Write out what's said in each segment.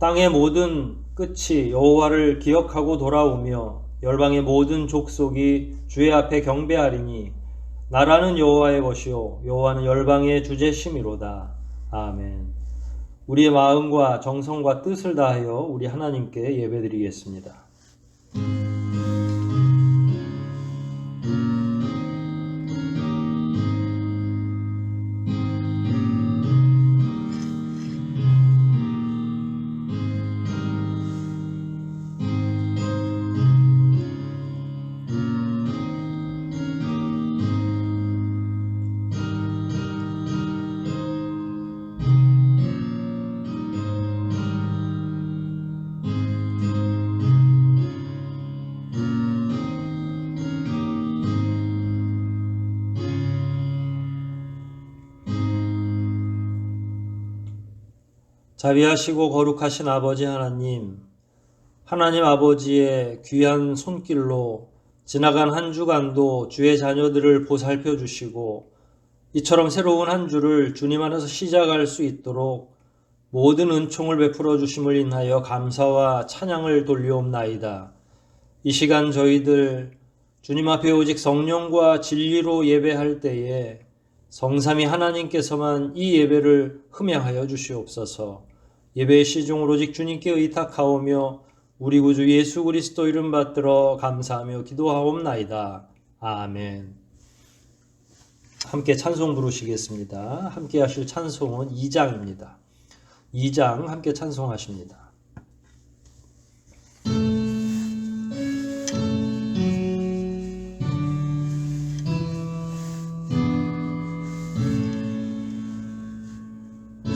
땅의 모든 끝이 여호와를 기억하고 돌아오며 열방의 모든 족속이 주의 앞에 경배하리니 나라는 여호와의 것이요 여호와는 열방의 주제심이로다. 아멘. 우리의 마음과 정성과 뜻을 다하여 우리 하나님께 예배드리겠습니다. 자비하시고 거룩하신 아버지 하나님, 하나님 아버지의 귀한 손길로 지나간 한 주간도 주의 자녀들을 보살펴 주시고 이처럼 새로운 한 주를 주님 안에서 시작할 수 있도록 모든 은총을 베풀어 주심을 인하여 감사와 찬양을 돌리옵나이다. 이 시간 저희들 주님 앞에 오직 성령과 진리로 예배할 때에 성삼위 하나님께서만 이 예배를 흠양하여 주시옵소서. 예배의 시중을 오직 주님께 의탁하오며 우리 구주 예수 그리스도 이름 받들어 감사하며 기도하옵나이다. 아멘. 함께 찬송 부르시겠습니다. 함께 하실 찬송은 2장입니다. 2장 함께 찬송하십니다.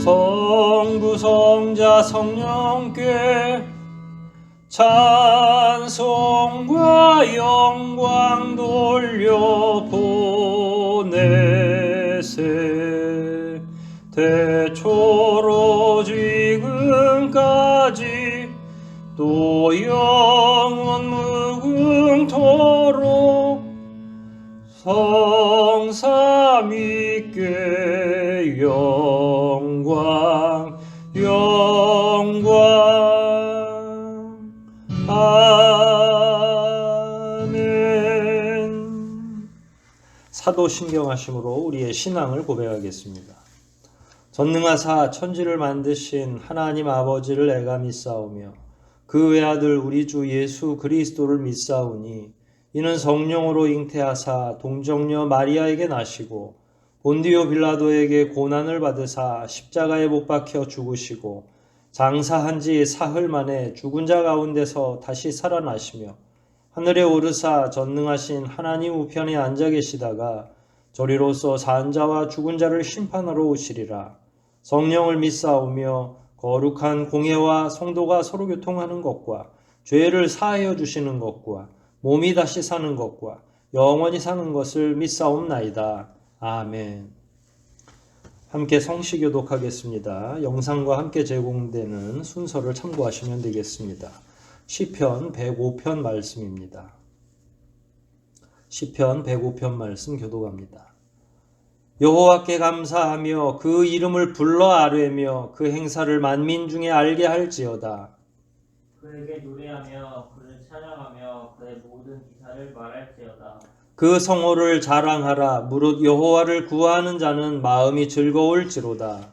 성부 성자 성령께 찬송과 영광 돌려보내세. 태초로 지금까지 또 영원 무궁토록 성삼위께 영광 아멘. 사도신경하심으로 우리의 신앙을 고백하겠습니다. 전능하사 천지를 만드신 하나님 아버지를 애가 믿사오며 그 외아들 우리 주 예수 그리스도를 믿사오니 이는 성령으로 잉태하사 동정녀 마리아에게 나시고 본디오 빌라도에게 고난을 받으사 십자가에 못 박혀 죽으시고 장사한 지 사흘 만에 죽은 자 가운데서 다시 살아나시며 하늘에 오르사 전능하신 하나님 우편에 앉아 계시다가 저리로서 산 자와 죽은 자를 심판하러 오시리라. 성령을 믿사오며 거룩한 공회와 성도가 서로 교통하는 것과 죄를 사하여 주시는 것과 몸이 다시 사는 것과 영원히 사는 것을 믿사옵나이다. 아멘. 함께 성시 교독하겠습니다. 영상과 함께 제공되는 순서를 참고하시면 되겠습니다. 시편 105편 말씀입니다. 시편 105편 말씀 교독합니다. 여호와께 감사하며 그 이름을 불러 아뢰며 그 행사를 만민 중에 알게 할지어다. 그에게 노래하며 그를 찬양하며 그의 모든 기사를 말할지어다. 그 성호를 자랑하라. 무릇 여호와를 구하는 자는 마음이 즐거울지로다.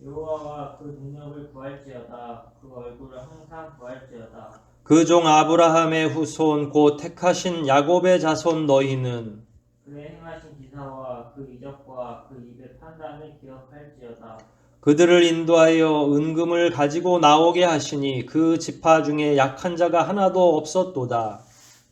여호와와 그 능력을 구할지어다. 그 얼굴을 항상 구할지어다. 그 종 아브라함의 후손 곧 택하신 야곱의 자손 너희는 그의 행하신 기사와 그 이적과 그 입의 판단을 기억할지어다. 그들을 인도하여 은금을 가지고 나오게 하시니 그 지파 중에 약한 자가 하나도 없었도다.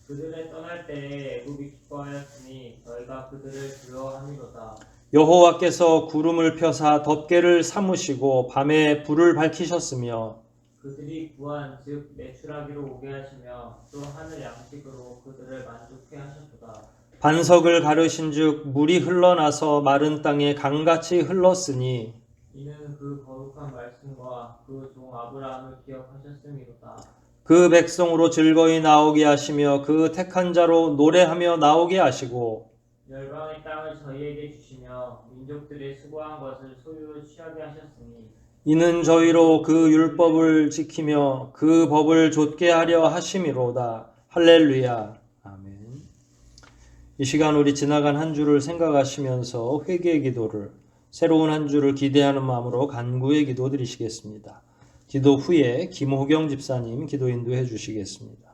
그들의 떠날 때에 애굽이 기뻐하였으니 저희가 그들을 두려워함이로다. 여호와께서 구름을 펴사 덮개를 삼으시고 밤에 불을 밝히셨으며 그들이 구한 즉 매출하기로 오게 하시며 또 하늘 양식으로 그들을 만족해 하셨도다. 반석을 가르신즉 물이 흘러나서 마른 땅에 강같이 흘렀으니 이는 그 거룩한 말씀과 그 종 아브라함을 기억하셨음이로다. 그 백성으로 즐거이 나오게 하시며 그 택한 자로 노래하며 나오게 하시고 열방의 땅을 저희에게 주시며 민족들의 수고한 것을 소유로 취하게 하셨으니 이는 저희로 그 율법을 지키며 그 법을 좇게 하려 하심이로다. 할렐루야. 아멘. 이 시간 우리 지나간 한 주를 생각하시면서 회개의 기도를, 새로운 한 주를 기대하는 마음으로 간구의 기도 드리시겠습니다. 기도 후에 김호경 집사님 기도 인도해 주시겠습니다.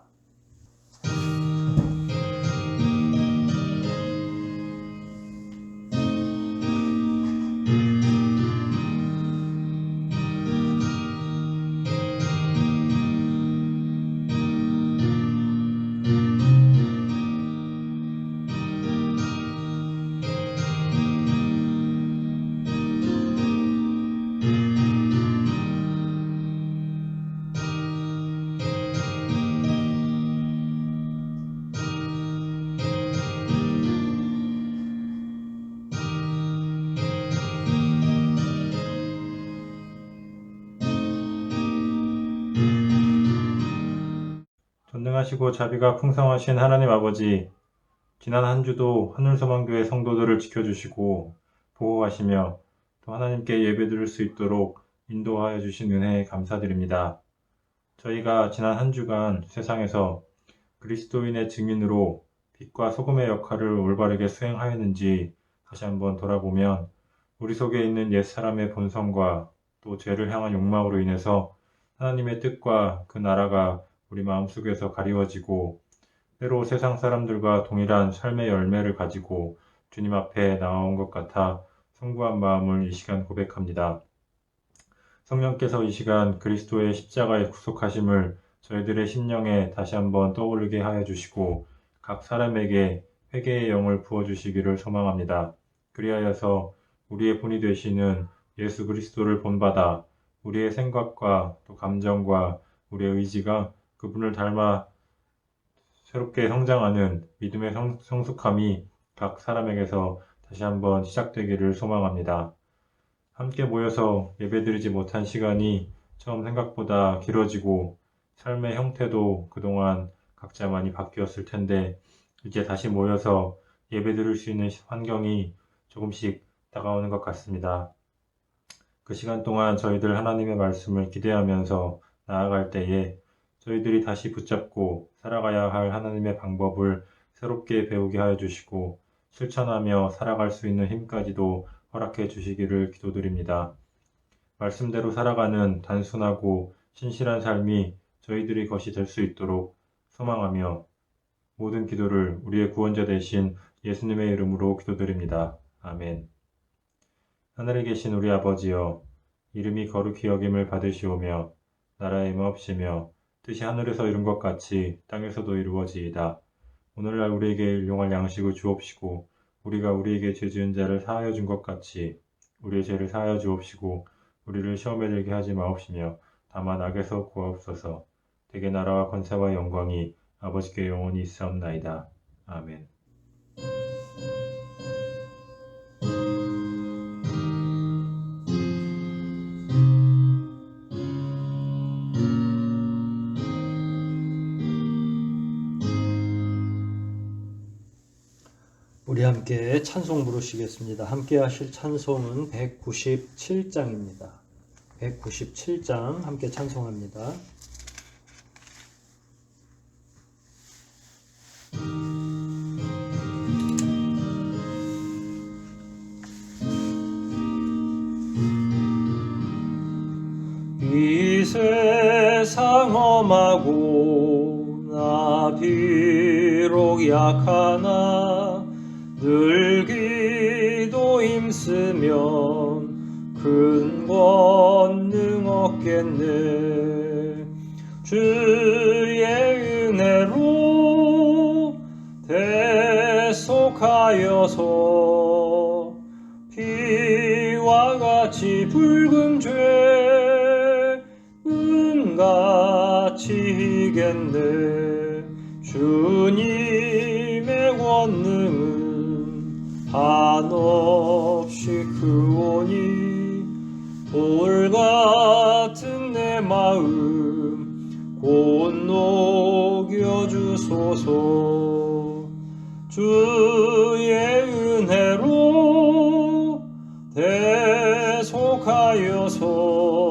전능하시고 자비가 풍성하신 하나님 아버지, 지난 한 주도 하늘소망교회 성도들을 지켜주시고 보호하시며 또 하나님께 예배드릴 수 있도록 인도하여 주신 은혜에 감사드립니다. 저희가 지난 한 주간 세상에서 그리스도인의 증인으로 빛과 소금의 역할을 올바르게 수행하였는지 다시 한번 돌아보면 우리 속에 있는 옛사람의 본성과 또 죄를 향한 욕망으로 인해서 하나님의 뜻과 그 나라가 우리 마음속에서 가리워지고 때로 세상 사람들과 동일한 삶의 열매를 가지고 주님 앞에 나온 것 같아 송구한 마음을 이 시간 고백합니다. 성령께서 이 시간 그리스도의 십자가의 구속하심을 저희들의 심령에 다시 한번 떠오르게 하여 주시고 각 사람에게 회개의 영을 부어주시기를 소망합니다. 그리하여서 우리의 본이 되시는 예수 그리스도를 본받아 우리의 생각과 또 감정과 우리의 의지가 그분을 닮아 새롭게 성장하는 믿음의 성숙함이 각 사람에게서 다시 한번 시작되기를 소망합니다. 함께 모여서 예배드리지 못한 시간이 처음 생각보다 길어지고 삶의 형태도 그동안 각자 많이 바뀌었을 텐데 이제 다시 모여서 예배드릴 수 있는 환경이 조금씩 다가오는 것 같습니다. 그 시간 동안 저희들 하나님의 말씀을 기대하면서 나아갈 때에 저희들이 다시 붙잡고 살아가야 할 하나님의 방법을 새롭게 배우게 하여 주시고 실천하며 살아갈 수 있는 힘까지도 허락해 주시기를 기도드립니다. 말씀대로 살아가는 단순하고 신실한 삶이 저희들의 것이 될 수 있도록 소망하며 모든 기도를 우리의 구원자 되신 예수님의 이름으로 기도드립니다. 아멘. 하늘에 계신 우리 아버지여, 이름이 거룩히 여김을 받으시오며 나라의 임하옵시며 뜻이 하늘에서 이룬 것 같이 땅에서도 이루어지이다. 오늘날 우리에게 일용할 양식을 주옵시고 우리가 우리에게 죄 지은 자를 사하여 준 것 같이 우리의 죄를 사하여 주옵시고 우리를 시험에 들게 하지 마옵시며 다만 악에서 구하옵소서. 대개 나라와 권세와 영광이 아버지께 영원히 있사옵나이다. 아멘. 우리 함께 찬송 부르시겠습니다. 함께 하실 찬송은 197장입니다. 197장 함께 찬송합니다. 이 세상 험하고 나 비록 약하나 늘 기도 힘쓰면 큰 권능 얻겠네. 주의 은혜로 대속하여서 피와 같이 붉은 죄 눈같이 희겠네. 주님의 권능은 한없이 크오니 돌같은 내 마음 곧 녹여주소서. 주의 은혜로 대속하여서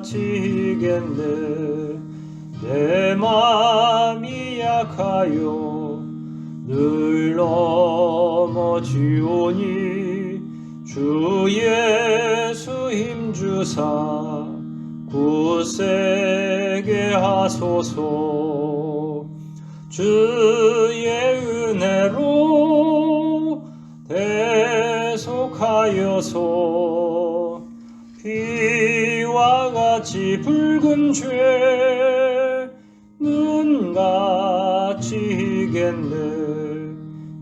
지겠네. 내 맘이 약하여 늘 넘어지오니 주 예수 힘주사 굳세게 하소서. 주의 은혜로 대속하여서 피와 같이 붉은 죄 눈같이 희겠네.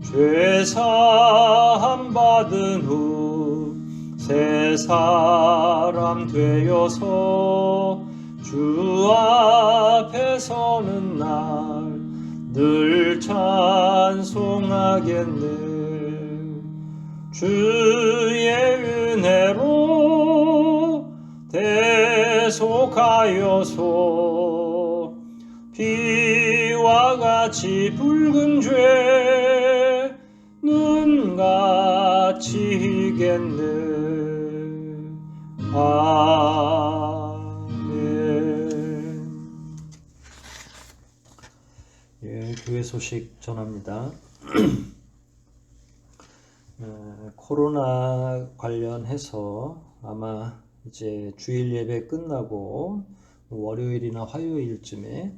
죄 사함 받은 후 새 사람 되어서 주 앞에 서는 날 늘 찬송하겠네. 주의 은혜로 대속하여서 피와 같이 붉은 죄 눈같이 희겠네. 아멘. 예, 교회 소식 전합니다. 코로나 관련해서 아마 이제 주일 예배 끝나고 월요일이나 화요일쯤에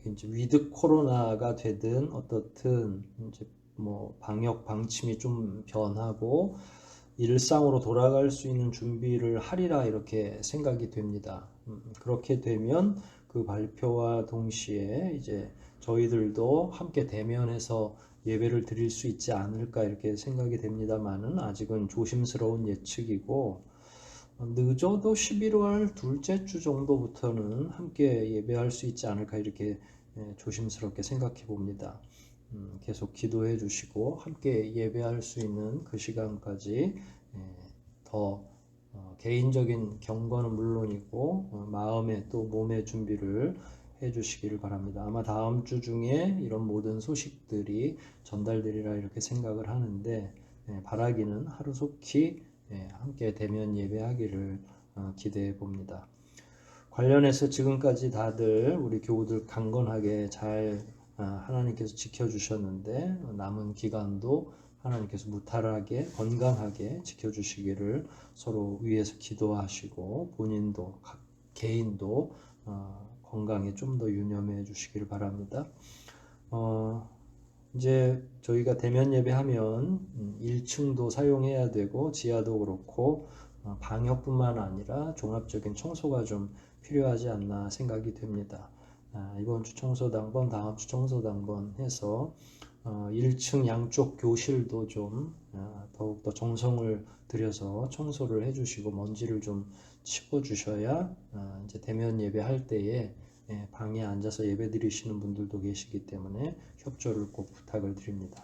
이제 위드 코로나가 되든 어떻든 이제 뭐 방역 방침이 좀 변하고 일상으로 돌아갈 수 있는 준비를 하리라 이렇게 생각이 됩니다. 그렇게 되면 그 발표와 동시에 이제 저희들도 함께 대면해서 예배를 드릴 수 있지 않을까 이렇게 생각이 됩니다만은 아직은 조심스러운 예측이고 늦어도 11월 둘째 주 정도부터는 함께 예배할 수 있지 않을까 이렇게 조심스럽게 생각해 봅니다. 계속 기도해 주시고 함께 예배할 수 있는 그 시간까지 더 개인적인 경건은 물론이고 마음의 또 몸의 준비를 해 주시기를 바랍니다. 아마 다음 주 중에 이런 모든 소식들이 전달되리라 이렇게 생각을 하는데 바라기는 하루속히 함께 대면 예배하기를 기대해 봅니다. 관련해서 지금까지 다들 우리 교우들 강건하게 잘 하나님께서 지켜주셨는데 남은 기간도 하나님께서 무탈하게 건강하게 지켜주시기를 서로 위에서 기도하시고 본인도 각 개인도 건강에 좀 더 유념해 주시기를 바랍니다. 이제 저희가 대면 예배하면 1층도 사용해야 되고 지하도 그렇고 방역뿐만 아니라 종합적인 청소가 좀 필요하지 않나 생각이 됩니다. 이번 주 청소당번, 다음 주 청소당번 해서 1층 양쪽 교실도 좀 더욱더 정성을 들여서 청소를 해주시고 먼지를 좀 치워주셔야 이제 대면 예배할 때에 방에 앉아서 예배 드리시는 분들도 계시기 때문에 협조를 꼭 부탁을 드립니다.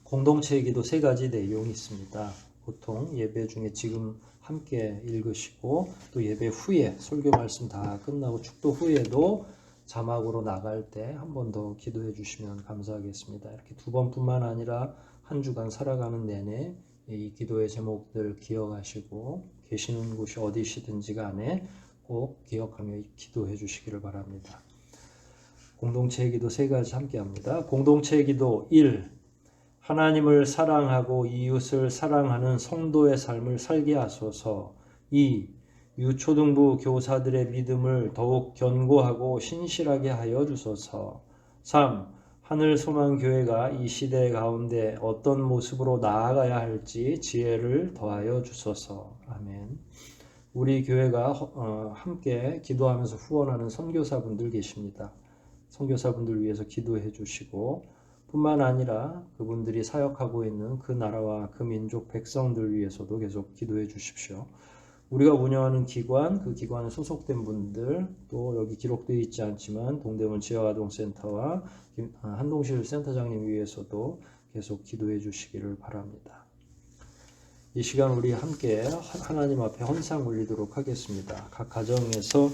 공동체 기도 3가지 내용이 있습니다. 보통 예배 중에 지금 함께 읽으시고 또 예배 후에 설교 말씀 다 끝나고 축도 후에도 자막으로 나갈 때 한 번 더 기도해 주시면 감사하겠습니다. 이렇게 2번뿐만 아니라 한 주간 살아가는 내내 이 기도의 제목들 기억하시고 계시는 곳이 어디시든지 간에 꼭 기억하며 기도해 주시기를 바랍니다. 공동체 기도 3가지 함께 합니다. 공동체 기도 1. 하나님을 사랑하고 이웃을 사랑하는 성도의 삶을 살게 하소서. 2. 유초등부 교사들의 믿음을 더욱 견고하고 신실하게 하여 주소서. 3. 하늘소망교회가 이 시대 가운데 어떤 모습으로 나아가야 할지 지혜를 더하여 주소서. 아멘. 우리 교회가 함께 기도하면서 후원하는 선교사분들 계십니다. 선교사분들 위해서 기도해 주시고 뿐만 아니라 그분들이 사역하고 있는 그 나라와 그 민족 백성들 위해서도 계속 기도해 주십시오. 우리가 운영하는 기관, 그 기관에 소속된 분들, 또 여기 기록되어 있지 않지만 동대문 지역아동센터와 한동실 센터장님 위해서도 계속 기도해 주시기를 바랍니다. 이 시간 우리 함께 하나님 앞에 헌상 올리도록 하겠습니다. 각 가정에서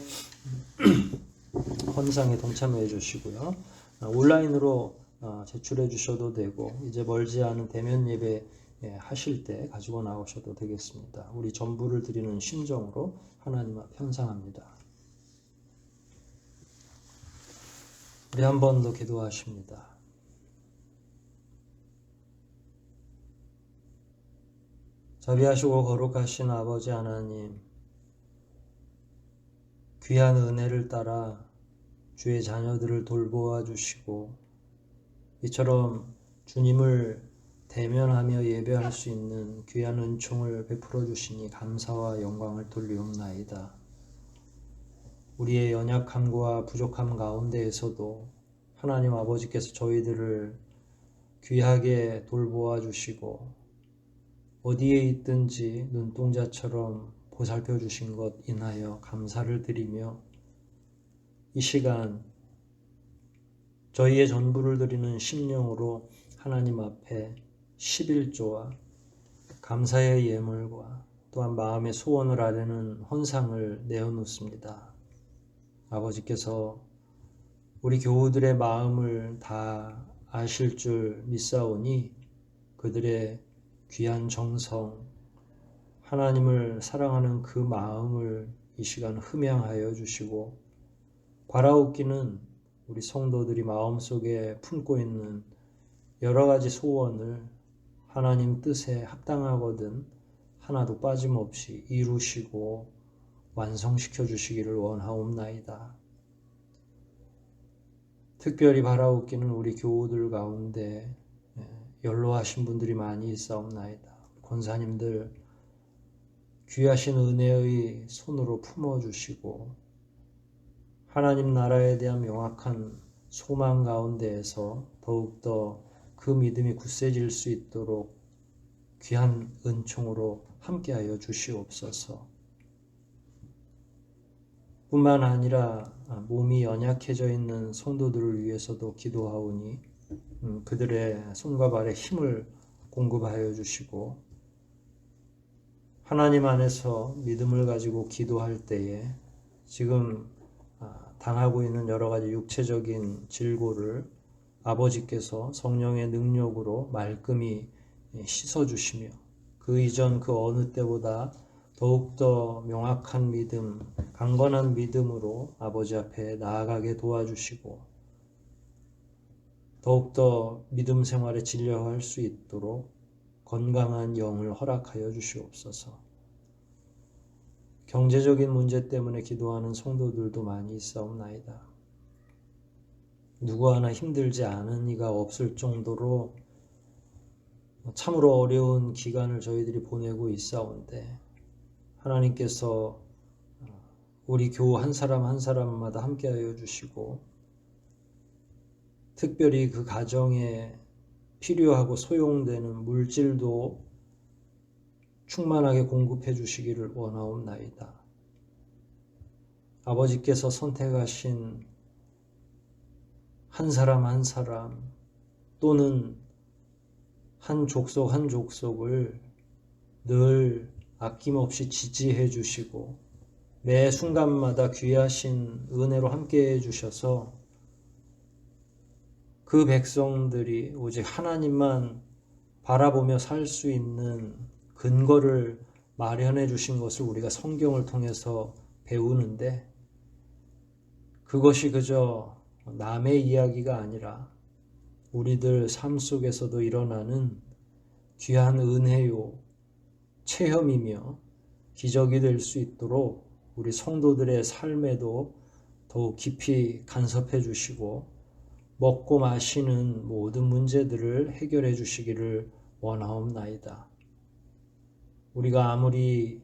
헌상에 동참해 주시고요. 온라인으로 제출해 주셔도 되고 이제 멀지 않은 대면 예배 하실 때 가지고 나오셔도 되겠습니다. 우리 전부를 드리는 심정으로 하나님 앞 현상합니다. 우리 한 번 더 기도하십니다. 자비하시고 거룩하신 아버지 하나님, 귀한 은혜를 따라 주의 자녀들을 돌보아 주시고 이처럼 주님을 대면하며 예배할 수 있는 귀한 은총을 베풀어 주시니 감사와 영광을 돌리옵나이다. 우리의 연약함과 부족함 가운데에서도 하나님 아버지께서 저희들을 귀하게 돌보아 주시고 어디에 있든지 눈동자처럼 보살펴 주신 것 인하여 감사를 드리며 이 시간 저희의 전부를 드리는 심령으로 하나님 앞에 11조와 감사의 예물과 또한 마음의 소원을 아뢰는 헌상을 내어놓습니다. 아버지께서 우리 교우들의 마음을 다 아실 줄 믿사오니 그들의 귀한 정성, 하나님을 사랑하는 그 마음을 이 시간 흠양하여 주시고 바라옵기는 우리 성도들이 마음속에 품고 있는 여러 가지 소원을 하나님 뜻에 합당하거든 하나도 빠짐없이 이루시고 완성시켜 주시기를 원하옵나이다. 특별히 바라옵기는 우리 교우들 가운데 연로하신 분들이 많이 있사옵나이다. 권사님들 귀하신 은혜의 손으로 품어주시고 하나님 나라에 대한 명확한 소망 가운데에서 더욱더 그 믿음이 굳세질 수 있도록 귀한 은총으로 함께하여 주시옵소서. 뿐만 아니라 몸이 연약해져 있는 성도들을 위해서도 기도하오니 그들의 손과 발에 힘을 공급하여 주시고 하나님 안에서 믿음을 가지고 기도할 때에 지금 당하고 있는 여러 가지 육체적인 질고를 아버지께서 성령의 능력으로 말끔히 씻어주시며 그 이전 그 어느 때보다 더욱더 명확한 믿음, 강건한 믿음으로 아버지 앞에 나아가게 도와주시고 더욱더 믿음 생활에 진료할 수 있도록 건강한 영을 허락하여 주시옵소서. 경제적인 문제 때문에 기도하는 성도들도 많이 있사옵나이다. 누구 하나 힘들지 않은 이가 없을 정도로 참으로 어려운 기간을 저희들이 보내고 있사온데 하나님께서 우리 교우 한 사람 한 사람마다 함께하여 주시고 특별히 그 가정에 필요하고 소용되는 물질도 충만하게 공급해 주시기를 원하옵나이다. 아버지께서 선택하신 한 사람 한 사람 또는 한 족속 한 족속을 늘 아낌없이 지지해 주시고 매 순간마다 귀하신 은혜로 함께해 주셔서 그 백성들이 오직 하나님만 바라보며 살 수 있는 근거를 마련해 주신 것을 우리가 성경을 통해서 배우는데 그것이 그저 남의 이야기가 아니라 우리들 삶 속에서도 일어나는 귀한 은혜요, 체험이며 기적이 될 수 있도록 우리 성도들의 삶에도 더욱 깊이 간섭해 주시고 먹고 마시는 모든 문제들을 해결해 주시기를 원하옵나이다. 우리가 아무리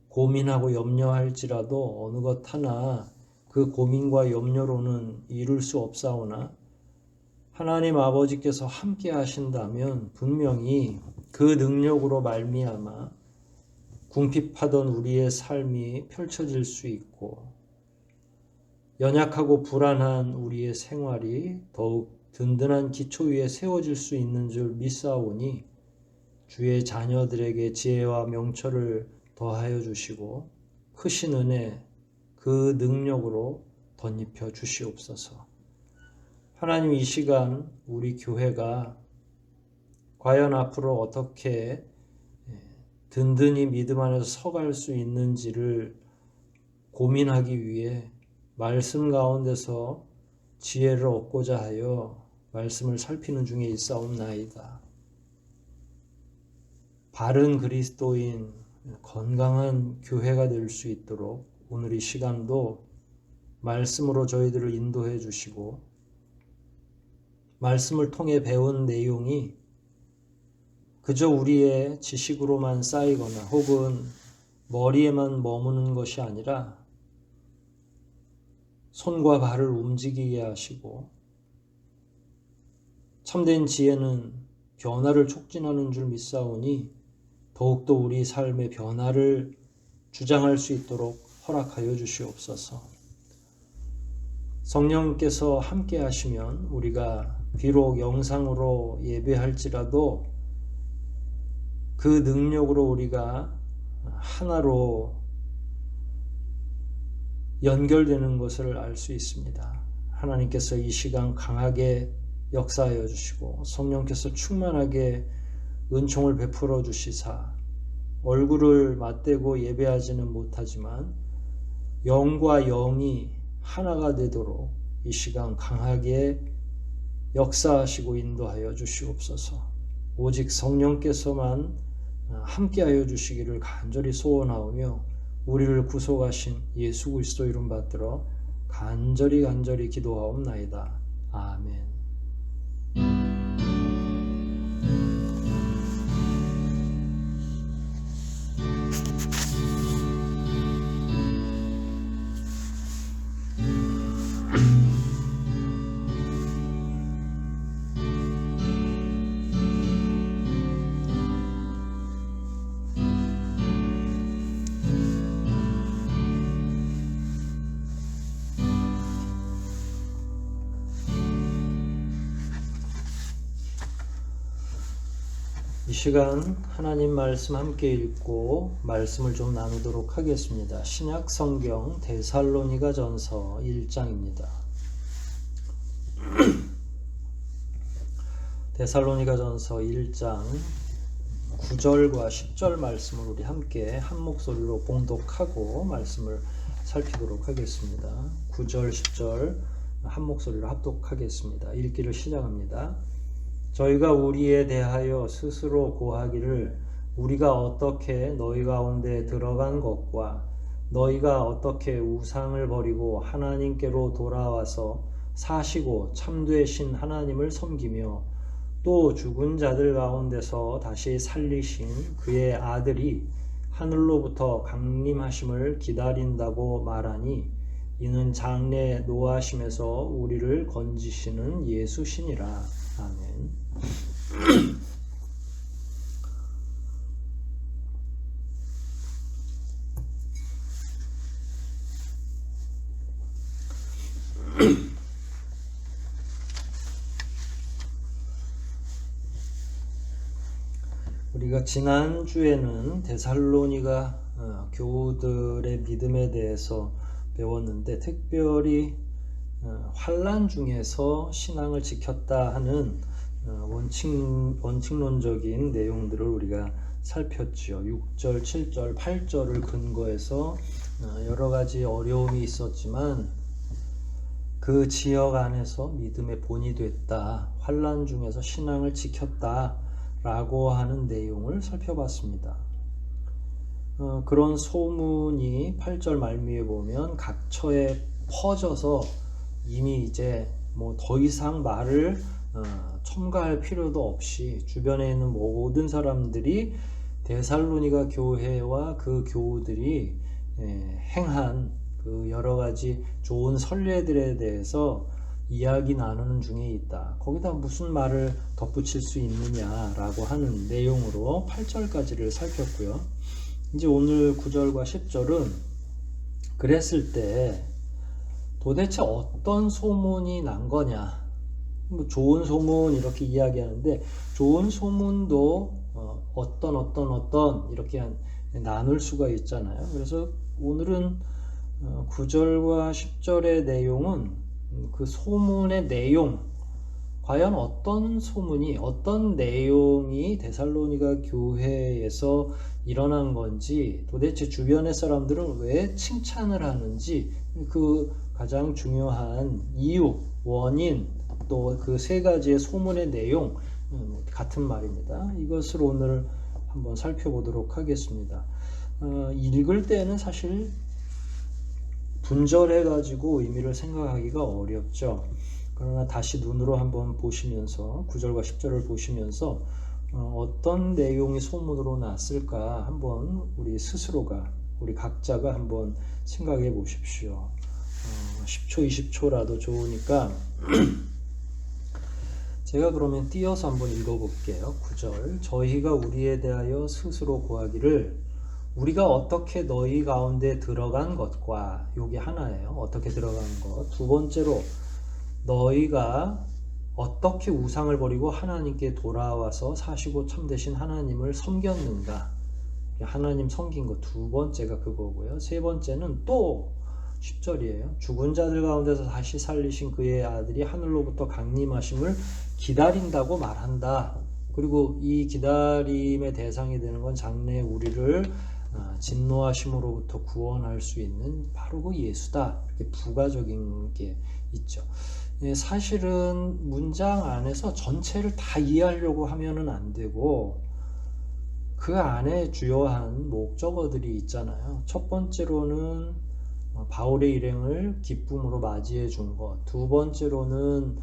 고민하고 염려할지라도 어느 것 하나 그 고민과 염려로는 이룰 수 없사오나 하나님 아버지께서 함께 하신다면 분명히 그 능력으로 말미암아 궁핍하던 우리의 삶이 펼쳐질 수 있고 연약하고 불안한 우리의 생활이 더욱 든든한 기초 위에 세워질 수 있는 줄 믿사오니 주의 자녀들에게 지혜와 명철을 더하여 주시고 크신 은혜 그 능력으로 덧입혀 주시옵소서. 하나님 이 시간 우리 교회가 과연 앞으로 어떻게 든든히 믿음 안에서 서갈 수 있는지를 고민하기 위해 말씀 가운데서 지혜를 얻고자 하여 말씀을 살피는 중에 있사옵나이다. 바른 그리스도인, 건강한 교회가 될 수 있도록 오늘 이 시간도 말씀으로 저희들을 인도해 주시고, 말씀을 통해 배운 내용이 그저 우리의 지식으로만 쌓이거나 혹은 머리에만 머무는 것이 아니라 손과 발을 움직이게 하시고, 참된 지혜는 변화를 촉진하는 줄 믿사오니 더욱더 우리 삶의 변화를 주장할 수 있도록 허락하여 주시옵소서. 성령께서 함께 하시면 우리가 비록 영상으로 예배할지라도 그 능력으로 우리가 하나로 연결되는 것을 알 수 있습니다. 하나님께서 이 시간 강하게 역사하여 주시고 성령께서 충만하게 은총을 베풀어 주시사 얼굴을 맞대고 예배하지는 못하지만 영과 영이 하나가 되도록 이 시간 강하게 역사하시고 인도하여 주시옵소서. 오직 성령께서만 함께하여 주시기를 간절히 소원하오며 우리를 구속하신 예수 그리스도 이름 받들어 간절히 기도하옵나이다. 아멘. 이 시간 하나님 말씀 함께 읽고 말씀을 좀 나누도록 하겠습니다. 신약 성경 데살로니가 전서 1장입니다. 데살로니가 전서 1장 9절과 10절 말씀을 우리 함께 한 목소리로 봉독하고 말씀을 살피도록 하겠습니다. 9절 10절 한 목소리로 합독하겠습니다. 읽기를 시작합니다. 저희가 우리에 대하여 스스로 고하기를 우리가 어떻게 너희 가운데 들어간 것과 너희가 어떻게 우상을 버리고 하나님께로 돌아와서 사시고 참되신 하나님을 섬기며 또 죽은 자들 가운데서 다시 살리신 그의 아들이 하늘로부터 강림하심을 기다린다고 말하니 이는 장래 노하심에서 우리를 건지시는 예수시니라. 아멘. 우리가 지난주에는 데살로니가 교우들의 믿음에 대해서 배웠는데 특별히 환난 중에서 신앙을 지켰다 하는 원칙론적인 내용들을 우리가 살폈죠. 6절, 7절, 8절을 근거해서 여러 가지 어려움이 있었지만 그 지역 안에서 믿음의 본이 됐다. 환난 중에서 신앙을 지켰다. 라고 하는 내용을 살펴봤습니다. 그런 소문이 8절 말미에 보면 각처에 퍼져서 이미 이제 뭐 더 이상 말을 첨가할 필요도 없이 주변에 있는 모든 사람들이 데살로니가 교회와 그 교우들이 행한 그 여러 가지 좋은 선례들에 대해서 이야기 나누는 중에 있다. 거기다 무슨 말을 덧붙일 수 있느냐라고 하는 내용으로 8절까지를 살폈고요. 이제 오늘 9절과 10절은 그랬을 때 도대체 어떤 소문이 난 거냐. 뭐 좋은 소문 이렇게 이야기하는데 좋은 소문도 어떤 이렇게 나눌 수가 있잖아요. 그래서 오늘은 9절과 10절의 내용은 그 소문의 내용 과연 어떤 소문이, 어떤 내용이 데살로니가 교회에서 일어난 건지, 도대체 주변의 사람들은 왜 칭찬을 하는지, 그 가장 중요한 이유, 원인, 또 그 세 가지의 소문의 내용, 같은 말입니다. 이것을 오늘 한번 살펴보도록 하겠습니다. 읽을 때는 사실 분절해가지고 의미를 생각하기가 어렵죠. 그러나 다시 눈으로 한번 보시면서 9절과 10절을 보시면서 어떤 내용이 소문으로 났을까 한번 우리 스스로가, 우리 각자가 한번 생각해 보십시오. 10초, 20초라도 좋으니까 제가 그러면 띄어서 한번 읽어볼게요. 9절. 저희가 우리에 대하여 스스로 고하기를 우리가 어떻게 너희 가운데 들어간 것과, 요게 하나예요. 어떻게 들어간 것. 두 번째로 너희가 어떻게 우상을 버리고 하나님께 돌아와서 사시고 참되신 하나님을 섬겼는가. 하나님 섬긴 것 두 번째가 그거고요. 세 번째는 또 10절이에요. 죽은 자들 가운데서 다시 살리신 그의 아들이 하늘로부터 강림하심을 기다린다고 말한다. 그리고 이 기다림의 대상이 되는 건 장래 우리를 진노하심으로부터 구원할 수 있는 바로 그 예수다. 이렇게 부가적인 게 있죠. 사실은 문장 안에서 전체를 다 이해하려고 하면은 안 되고 그 안에 주요한 목적어들이 있잖아요. 첫 번째로는 바울의 일행을 기쁨으로 맞이해 준 것. 두 번째로는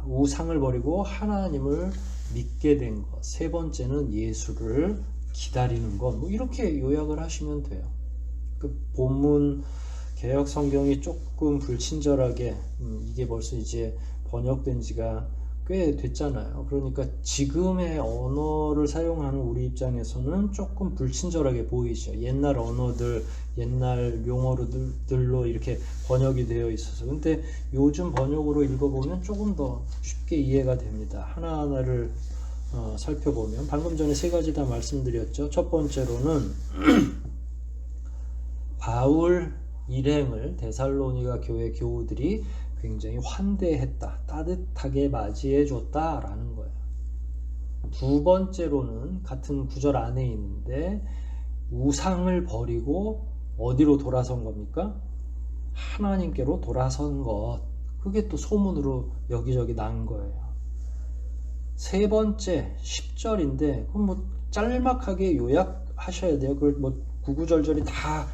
우상을 버리고 하나님을 믿게 된 것. 세 번째는 예수를 기다리는 것. 뭐 이렇게 요약을 하시면 돼요. 그 본문 개역 성경이 조금 불친절하게 이게 벌써 이제 번역된 지가 꽤 됐잖아요. 그러니까 지금의 언어를 사용하는 우리 입장에서는 조금 불친절하게 보이죠. 옛날 언어들, 옛날 용어들로 이렇게 번역이 되어 있어서. 근데 요즘 번역으로 읽어보면 조금 더 쉽게 이해가 됩니다. 하나하나를 살펴보면 방금 전에 세 가지 다 말씀드렸죠. 첫 번째로는 바울 일행을 데살로니가 교회 교우들이 굉장히 환대했다, 따뜻하게 맞이해 줬다라는 거예요. 두 번째로는 같은 구절 안에 있는데 우상을 버리고 어디로 돌아선 겁니까? 하나님께로 돌아선 것. 그게 또 소문으로 여기저기 난 거예요. 세 번째 10절인데 그건 뭐 짤막하게 요약하셔야 돼요. 그걸 뭐 구구절절히 다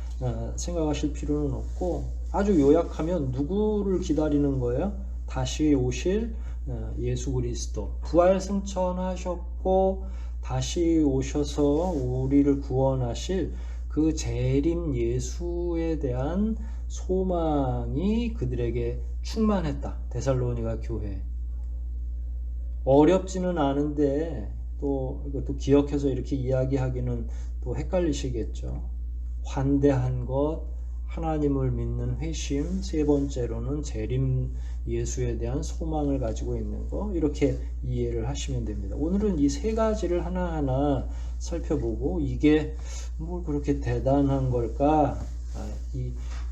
생각하실 필요는 없고 아주 요약하면 누구를 기다리는 거예요? 다시 오실 예수 그리스도. 부활 승천하셨고 다시 오셔서 우리를 구원하실 그 재림 예수에 대한 소망이 그들에게 충만했다. 데살로니가 교회. 어렵지는 않은데 또 이것도 기억해서 이렇게 이야기하기는 또 헷갈리시겠죠. 환대한 것, 하나님을 믿는 회심, 세 번째로는 재림 예수에 대한 소망을 가지고 있는 거, 이렇게 이해를 하시면 됩니다. 오늘은 이 세 가지를 하나하나 살펴보고 이게 뭘 그렇게 대단한 걸까?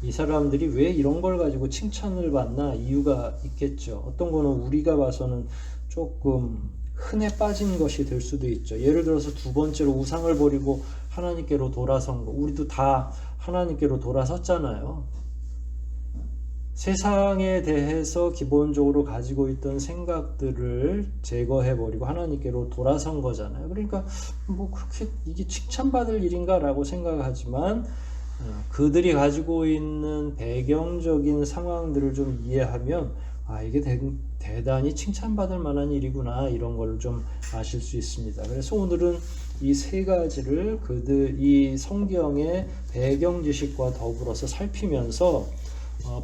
이 사람들이 왜 이런 걸 가지고 칭찬을 받나? 이유가 있겠죠. 어떤 거는 우리가 봐서는 조금 흔해 빠진 것이 될 수도 있죠. 예를 들어서 두 번째로 우상을 버리고 하나님께로 돌아선 거. 우리도 다 하나님께로 돌아섰잖아요. 세상에 대해서 기본적으로 가지고 있던 생각들을 제거해버리고 하나님께로 돌아선 거잖아요. 그러니까 뭐 그렇게 이게 칭찬받을 일인가 라고 생각하지만 그들이 가지고 있는 배경적인 상황들을 좀 이해하면 이게 대단히 칭찬받을 만한 일이구나, 이런 걸 좀 아실 수 있습니다. 그래서 오늘은 이 세 가지를 이 성경의 배경 지식과 더불어서 살피면서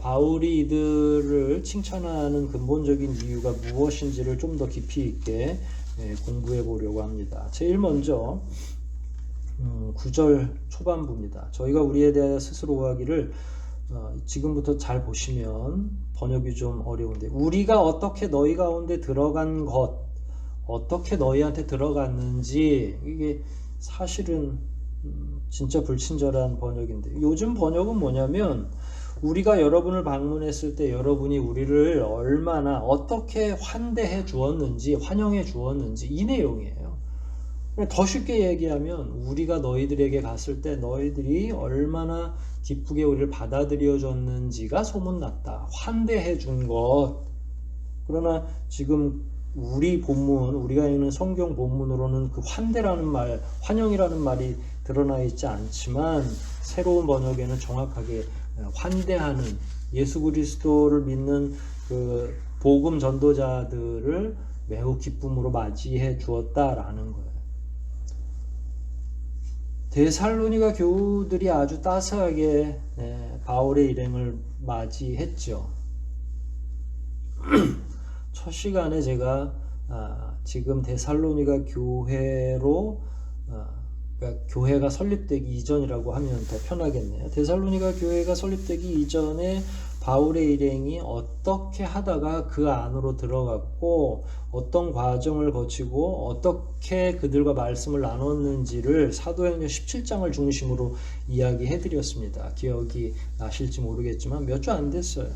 바울이 이들을 칭찬하는 근본적인 이유가 무엇인지를 좀 더 깊이 있게 공부해 보려고 합니다. 제일 먼저 9절 초반부입니다. 저희가 우리에 대하여 스스로 고하기를, 지금부터 잘 보시면 번역이 좀 어려운데, 우리가 어떻게 너희 가운데 들어간 것, 어떻게 너희한테 들어갔는지, 이게 사실은 진짜 불친절한 번역인데, 요즘 번역은 뭐냐면 우리가 여러분을 방문했을 때 여러분이 우리를 얼마나 어떻게 환대해 주었는지, 환영해 주었는지 이 내용이에요. 더 쉽게 얘기하면 우리가 너희들에게 갔을 때 너희들이 얼마나 기쁘게 우리를 받아들여 줬는지가 소문났다. 환대해 준 것. 그러나 지금 우리 본문, 우리가 읽는 성경 본문으로는 그 환대라는 말, 환영이라는 말이 드러나 있지 않지만 새로운 번역에는 정확하게 환대하는, 예수 그리스도를 믿는 그 복음 전도자들을 매우 기쁨으로 맞이해 주었다라는 거예요. 데살로니가 교우들이 아주 따스하게 바울의 일행을 맞이했죠. 첫 시간에 제가 지금 데살로니가 교회로 그러니까 교회가 설립되기 이전이라고 하면 더 편하겠네요. 데살로니가 교회가 설립되기 이전에 바울의 일행이 어떻게 하다가 그 안으로 들어갔고 어떤 과정을 거치고 어떻게 그들과 말씀을 나눴는지를 사도행전 17장을 중심으로 이야기해 드렸습니다. 기억이 나실지 모르겠지만 몇 주 안 됐어요.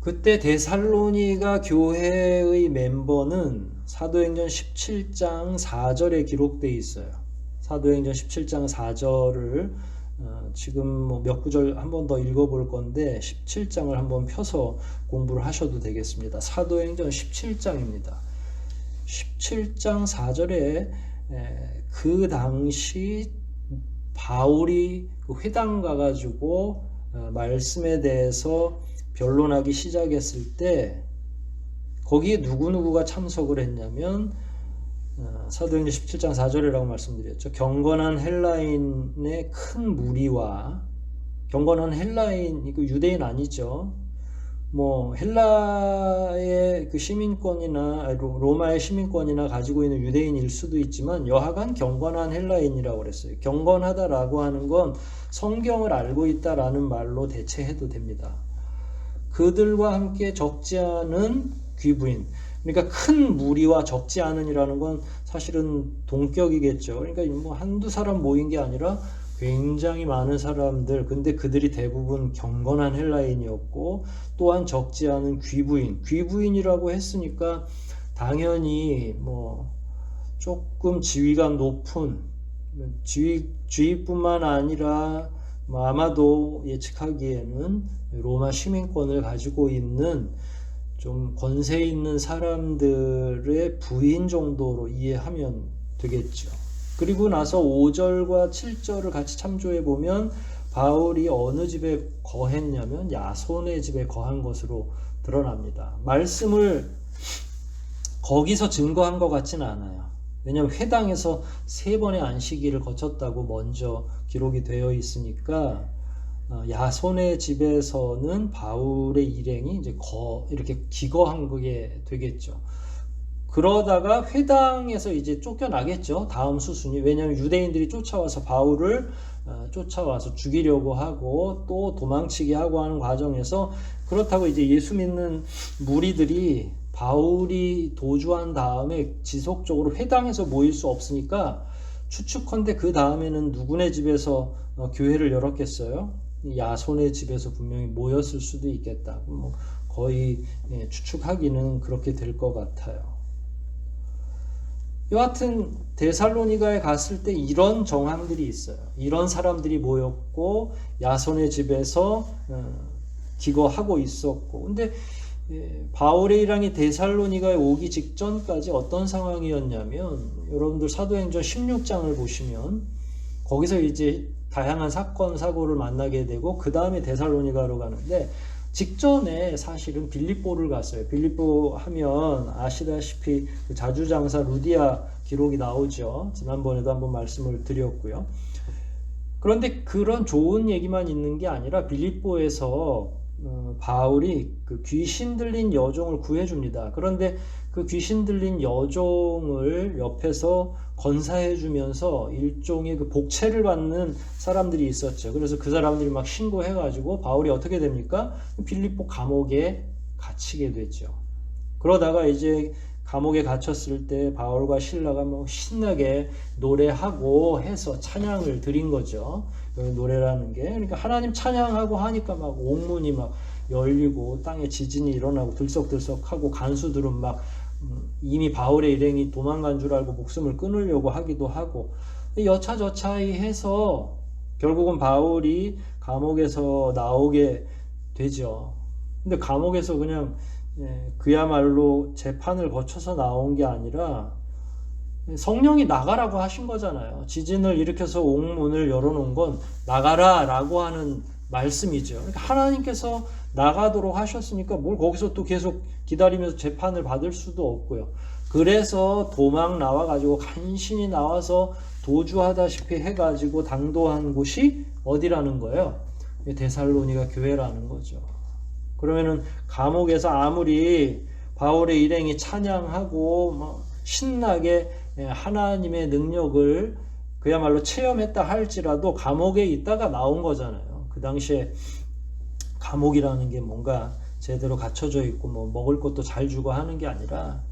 그때 데살로니가 교회의 멤버는 사도행전 17장 4절에 기록되어 있어요. 사도행전 17장 4절을 지금 몇 구절 한번 더 읽어볼 건데 17장을 한번 펴서 공부를 하셔도 되겠습니다. 사도행전 17장입니다. 17장 4절에 그 당시 바울이 그 회당 가가지고 말씀에 대해서 변론하기 시작했을 때 거기에 누구누구가 참석을 했냐면 사도행전 17장 4절이라고 말씀드렸죠. 경건한 헬라인의 큰 무리와, 경건한 헬라인, 이거 유대인 아니죠. 뭐 헬라의 그 시민권이나 로마의 시민권이나 가지고 있는 유대인일 수도 있지만 여하간 경건한 헬라인이라고 그랬어요. 경건하다라고 하는 건 성경을 알고 있다라는 말로 대체해도 됩니다. 그들과 함께 적지 않은 귀부인, 그러니까 큰 무리와 적지 않은이라는 건 사실은 동격이겠죠. 그러니까 뭐 한두 사람 모인 게 아니라 굉장히 많은 사람들, 근데 그들이 대부분 경건한 헬라인이었고 또한 적지 않은 귀부인, 귀부인이라고 했으니까 당연히 뭐 조금 지위가 높은, 지위뿐만 아니라 아마도 예측하기에는 로마 시민권을 가지고 있는 좀 권세 있는 사람들의 부인 정도로 이해하면 되겠죠. 그리고 나서 5절과 7절을 같이 참조해 보면 바울이 어느 집에 거했냐면 야손의 집에 거한 것으로 드러납니다. 말씀을 거기서 증거한 것 같지는 않아요. 왜냐하면 회당에서 3번의 안식일을 거쳤다고 먼저 기록이 되어 있으니까 야손의 집에서는 바울의 일행이 이제 이렇게 기거한 게 되겠죠. 그러다가 회당에서 이제 쫓겨나겠죠. 다음 수순이. 왜냐하면 유대인들이 쫓아와서 바울을 쫓아와서 죽이려고 하고 또 도망치게 하고 하는 과정에서, 그렇다고 이제 예수 믿는 무리들이 바울이 도주한 다음에 지속적으로 회당에서 모일 수 없으니까 추측컨대 그 다음에는 누구네 집에서 교회를 열었겠어요? 야손의 집에서 분명히 모였을 수도 있겠다. 뭐 거의 추측하기는 그렇게 될 것 같아요. 여하튼 데살로니가에 갔을 때 이런 정황들이 있어요. 이런 사람들이 모였고 야손의 집에서 기거하고 있었고, 근데 바울의 일행이 데살로니가에 오기 직전까지 어떤 상황이었냐면, 여러분들 사도행전 16장을 보시면 거기서 이제 다양한 사건 사고를 만나게 되고 그 다음에 데살로니가로 가는데, 직전에 사실은 빌립보를 갔어요. 빌립보 하면 아시다시피 그 자주장사 루디아 기록이 나오죠. 지난번에도 한번 말씀을 드렸고요. 그런데 그런 좋은 얘기만 있는 게 아니라 빌립보에서 바울이 그 귀신 들린 여종을 구해줍니다. 그런데 그 귀신 들린 여종을 옆에서 건사해주면서 일종의 그 복채를 받는 사람들이 있었죠. 그래서 그 사람들이 막 신고해가지고 바울이 어떻게 됩니까? 빌립보 감옥에 갇히게 되죠. 그러다가 이제 감옥에 갇혔을 때 바울과 실라가 뭐 신나게 노래하고 해서 찬양을 드린 거죠. 노래라는 게. 그러니까 하나님 찬양하고 하니까 막 옥문이 막 열리고 땅에 지진이 일어나고 들썩들썩하고 간수들은 막 이미 바울의 일행이 도망간 줄 알고 목숨을 끊으려고 하기도 하고 여차저차히 해서 결국은 바울이 감옥에서 나오게 되죠. 근데 감옥에서 그냥 그야말로 재판을 거쳐서 나온 게 아니라 성령이 나가라고 하신 거잖아요. 지진을 일으켜서 옥문을 열어놓은 건 나가라라고 하는 말씀이죠. 그러니까 하나님께서 나가도록 하셨으니까 뭘 거기서 또 계속 기다리면서 재판을 받을 수도 없고요. 그래서 도망 나와가지고 간신히 나와서 도주하다시피 해가지고 당도한 곳이 어디라는 거예요? 데살로니가 교회라는 거죠. 그러면은 감옥에서 아무리 바울의 일행이 찬양하고 뭐 신나게 하나님의 능력을 그야말로 체험했다 할지라도 감옥에 있다가 나온 거잖아요. 그 당시에 감옥이라는 게 뭔가 제대로 갖춰져 있고 뭐 먹을 것도 잘 주고 하는 게 아니라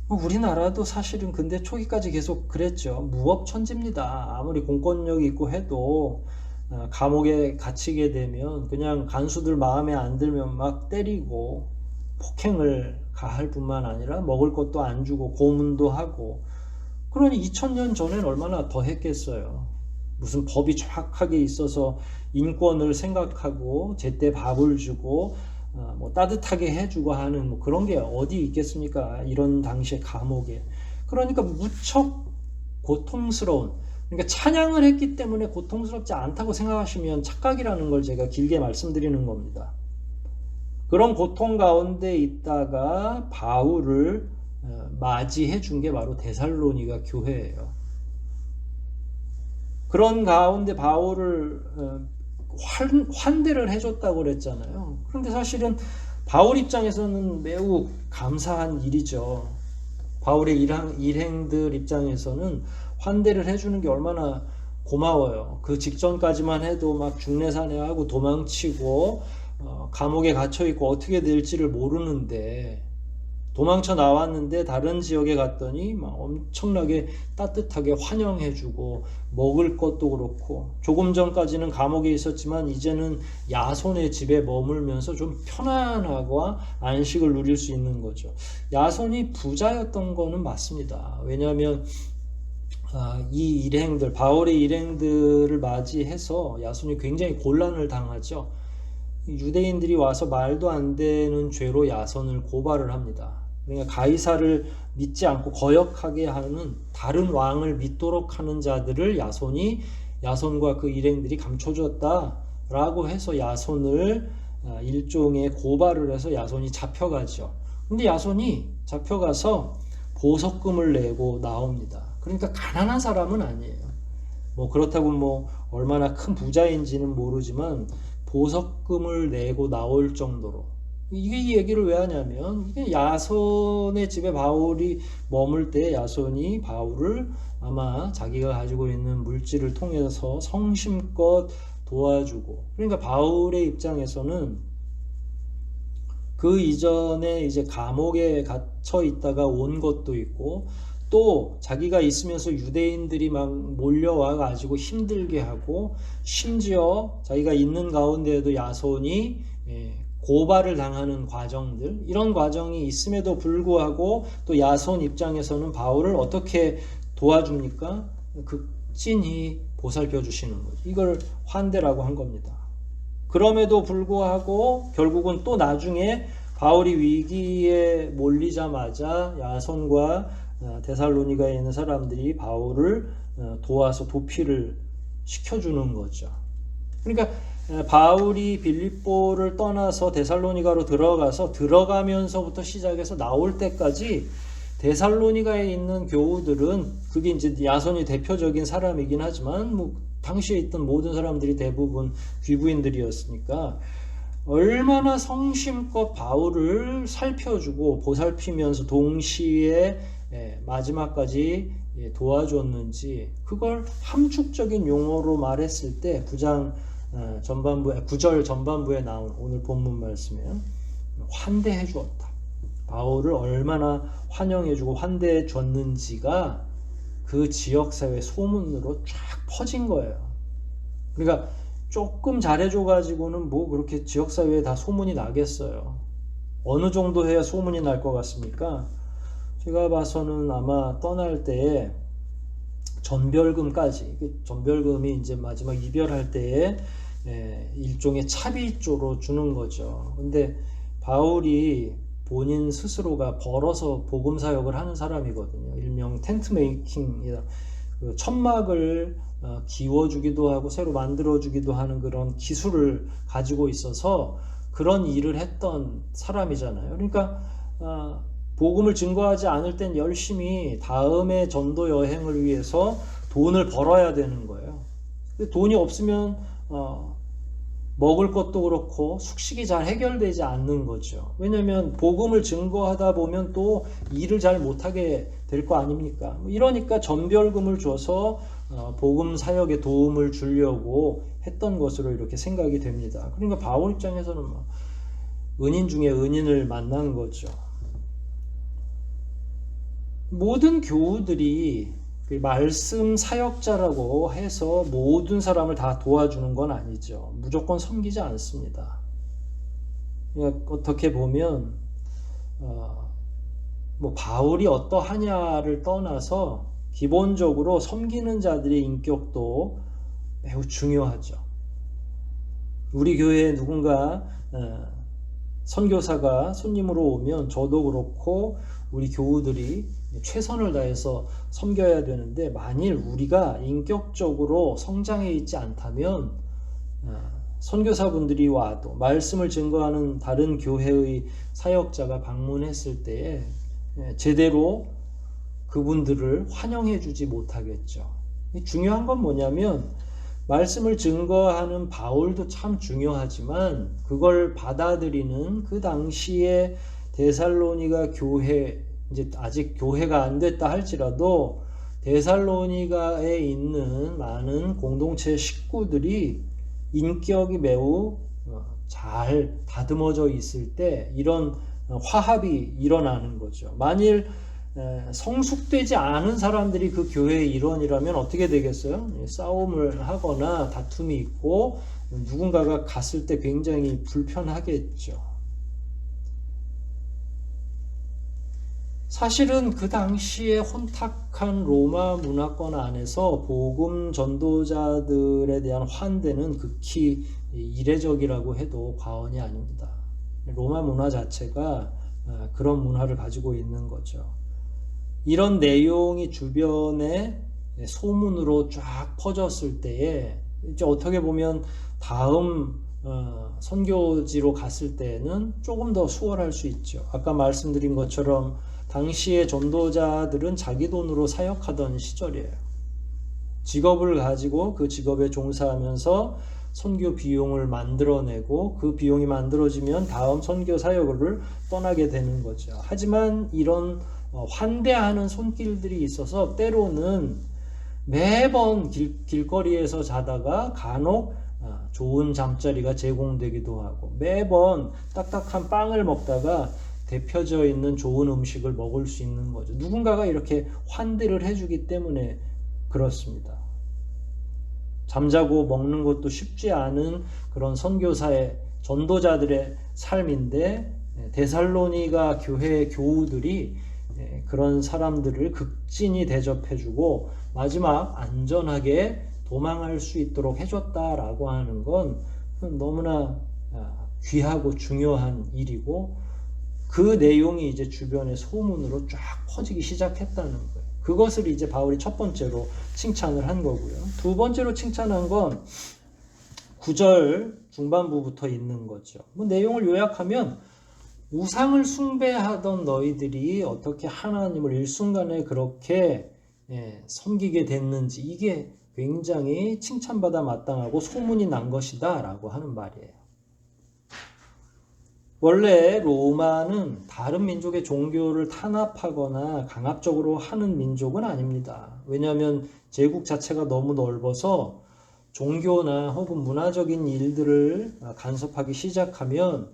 우리나라도 사실은 근대 초기까지 계속 그랬죠. 무법천지입니다. 아무리 공권력이 있고 해도 감옥에 갇히게 되면 그냥 간수들 마음에 안 들면 막 때리고 폭행을 가할 뿐만 아니라 먹을 것도 안 주고 고문도 하고. 그러니 2000년 전엔 얼마나 더 했겠어요. 무슨 법이 정확하게 있어서 인권을 생각하고 제때 밥을 주고 뭐 따뜻하게 해주고 하는 뭐 그런 게 어디 있겠습니까? 이런 당시에 감옥에. 그러니까 무척 고통스러운, 그러니까 찬양을 했기 때문에 고통스럽지 않다고 생각하시면 착각이라는 걸 제가 길게 말씀드리는 겁니다. 그런 고통 가운데 있다가 바울을 맞이해 준 게 바로 데살로니가 교회예요. 그런 가운데 바울을 환대를 해줬다고 그랬잖아요. 그런데 사실은 바울 입장에서는 매우 감사한 일이죠. 바울의 일행들 입장에서는 환대를 해주는 게 얼마나 고마워요. 그 직전까지만 해도 막 중내산해하고 도망치고 감옥에 갇혀있고 어떻게 될지를 모르는데 도망쳐 나왔는데 다른 지역에 갔더니 막 엄청나게 따뜻하게 환영해주고 먹을 것도 그렇고, 조금 전까지는 감옥에 있었지만 이제는 야손의 집에 머물면서 좀 편안하고 안식을 누릴 수 있는 거죠. 야손이 부자였던 거는 맞습니다. 왜냐하면 이 일행들, 바울의 일행들을 맞이해서 야손이 굉장히 곤란을 당하죠. 유대인들이 와서 말도 안 되는 죄로 야손을 고발을 합니다. 그러니까 가이사를 믿지 않고 거역하게 하는 다른 왕을 믿도록 하는 자들을 야손과 그 일행들이 감춰줬다라고 해서 야손을 일종의 고발을 해서 야손이 잡혀가죠. 근데 야손이 잡혀가서 보석금을 내고 나옵니다. 그러니까 가난한 사람은 아니에요. 뭐 그렇다고 뭐 얼마나 큰 부자인지는 모르지만 보석금을 내고 나올 정도로. 이게 이 얘기를 왜 하냐면, 이게 야손의 집에 바울이 머물 때 야손이 바울을 아마 자기가 가지고 있는 물질을 통해서 성심껏 도와주고, 그러니까 바울의 입장에서는 그 이전에 이제 감옥에 갇혀 있다가 온 것도 있고, 또 자기가 있으면서 유대인들이 막 몰려와 가지고 힘들게 하고, 심지어 자기가 있는 가운데에도 야손이 고발을 당하는 과정들, 이런 과정이 있음에도 불구하고 또 야손 입장에서는 바울을 어떻게 도와줍니까? 극진히 보살펴 주시는 거죠. 이걸 환대라고 한 겁니다. 그럼에도 불구하고 결국은 또 나중에 바울이 위기에 몰리자마자 야손과 데살로니가에 있는 사람들이 바울을 도와서 도피를 시켜주는 거죠. 그러니까 바울이 빌립보를 떠나서 데살로니가로 들어가면서부터 시작해서 나올 때까지 데살로니가에 있는 교우들은, 그게 이제 야손이 대표적인 사람이긴 하지만 뭐 당시에 있던 모든 사람들이 대부분 귀부인들이었으니까 얼마나 성심껏 바울을 살펴주고 보살피면서 동시에 마지막까지 도와줬는지, 그걸 함축적인 용어로 말했을 때 9절 전반부에 나온 오늘 본문 말씀에 환대해 주었다. 바울을 얼마나 환영해주고 환대해줬는지가 그 지역사회 소문으로 쫙 퍼진 거예요. 그러니까 조금 잘해줘가지고는 뭐 그렇게 지역사회에 다 소문이 나겠어요. 어느 정도 해야 소문이 날 것 같습니까? 제가 봐서는 아마 떠날 때에 전별금까지, 전별금이 이제 마지막 이별할 때에 일종의 차비조로 주는 거죠. 근데 바울이 본인 스스로가 벌어서 복음 사역을 하는 사람이거든요. 일명 텐트 메이킹이다. 그 천막을 기워주기도 하고 새로 만들어주기도 하는 그런 기술을 가지고 있어서 그런 일을 했던 사람이잖아요. 그러니까 복음을 증거하지 않을 땐 열심히 다음의 전도 여행을 위해서 돈을 벌어야 되는 거예요. 근데 돈이 없으면 먹을 것도 그렇고 숙식이 잘 해결되지 않는 거죠. 왜냐하면 복음을 증거하다 보면 또 일을 잘 못하게 될 거 아닙니까? 이러니까 전별금을 줘서 복음 사역에 도움을 주려고 했던 것으로 이렇게 생각이 됩니다. 그러니까 바울 입장에서는 은인 중에 은인을 만난 거죠. 모든 교우들이 말씀 사역자라고 해서 모든 사람을 다 도와주는 건 아니죠. 무조건 섬기지 않습니다. 그러니까 어떻게 보면 뭐 바울이 어떠하냐를 떠나서 기본적으로 섬기는 자들의 인격도 매우 중요하죠. 우리 교회에 누군가 선교사가 손님으로 오면 저도 그렇고 우리 교우들이 최선을 다해서 섬겨야 되는데, 만일 우리가 인격적으로 성장해 있지 않다면 선교사분들이 와도 말씀을 증거하는 다른 교회의 사역자가 방문했을 때에 제대로 그분들을 환영해 주지 못하겠죠. 중요한 건 뭐냐면 말씀을 증거하는 바울도 참 중요하지만 그걸 받아들이는 그 당시에 데살로니가 교회, 이제 아직 교회가 안 됐다 할지라도 데살로니가에 있는 많은 공동체 식구들이 인격이 매우 잘 다듬어져 있을 때 이런 화합이 일어나는 거죠. 만일 성숙되지 않은 사람들이 그 교회의 일원이라면 어떻게 되겠어요? 싸움을 하거나 다툼이 있고 누군가가 갔을 때 굉장히 불편하겠죠. 사실은 그 당시에 혼탁한 로마 문화권 안에서 복음 전도자들에 대한 환대는 극히 이례적이라고 해도 과언이 아닙니다. 로마 문화 자체가 그런 문화를 가지고 있는 거죠. 이런 내용이 주변에 소문으로 쫙 퍼졌을 때에 이제 어떻게 보면 다음 선교지로 갔을 때는 조금 더 수월할 수 있죠. 아까 말씀드린 것처럼 당시의 전도자들은 자기 돈으로 사역하던 시절이에요. 직업을 가지고 그 직업에 종사하면서 선교 비용을 만들어내고 그 비용이 만들어지면 다음 선교 사역을 떠나게 되는 거죠. 하지만 이런 환대하는 손길들이 있어서 때로는 매번 길거리에서 자다가 간혹 좋은 잠자리가 제공되기도 하고, 매번 딱딱한 빵을 먹다가 데펴져 있는 좋은 음식을 먹을 수 있는 거죠. 누군가가 이렇게 환대를 해주기 때문에 그렇습니다. 잠자고 먹는 것도 쉽지 않은 그런 선교사의 전도자들의 삶인데, 데살로니가 교회 교우들이 그런 사람들을 극진히 대접해주고 마지막 안전하게 도망할 수 있도록 해줬다라고 하는 건 너무나 귀하고 중요한 일이고, 그 내용이 이제 주변의 소문으로 쫙 퍼지기 시작했다는 거예요. 그것을 이제 바울이 첫 번째로 칭찬을 한 거고요. 두 번째로 칭찬한 건 9절 중반부부터 있는 거죠. 뭐 내용을 요약하면 우상을 숭배하던 너희들이 어떻게 하나님을 일순간에 그렇게 섬기게 됐는지, 이게 굉장히 칭찬받아 마땅하고 소문이 난 것이다 라고 하는 말이에요. 원래 로마는 다른 민족의 종교를 탄압하거나 강압적으로 하는 민족은 아닙니다. 왜냐하면 제국 자체가 너무 넓어서 종교나 혹은 문화적인 일들을 간섭하기 시작하면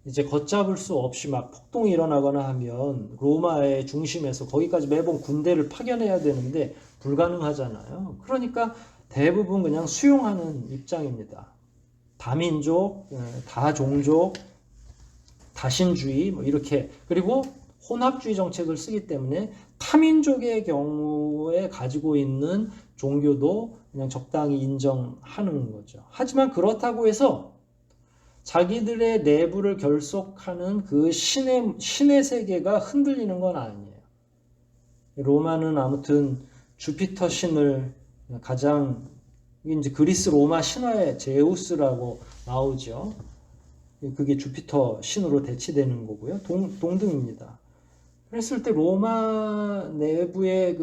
이제 걷잡을 수 없이 막 폭동이 일어나거나 하면 로마의 중심에서 거기까지 매번 군대를 파견해야 되는데 불가능하잖아요. 그러니까 대부분 그냥 수용하는 입장입니다. 다민족, 다종족, 다신주의 뭐 이렇게, 그리고 혼합주의 정책을 쓰기 때문에 타민족의 경우에 가지고 있는 종교도 그냥 적당히 인정하는 거죠. 하지만 그렇다고 해서 자기들의 내부를 결속하는 그 신의 세계가 흔들리는 건 아니에요. 로마는 아무튼 주피터 신을 가장, 이제 그리스 로마 신화의 제우스라고 나오죠. 그게 주피터 신으로 대치되는 거고요. 동등입니다. 그랬을 때 로마 내부의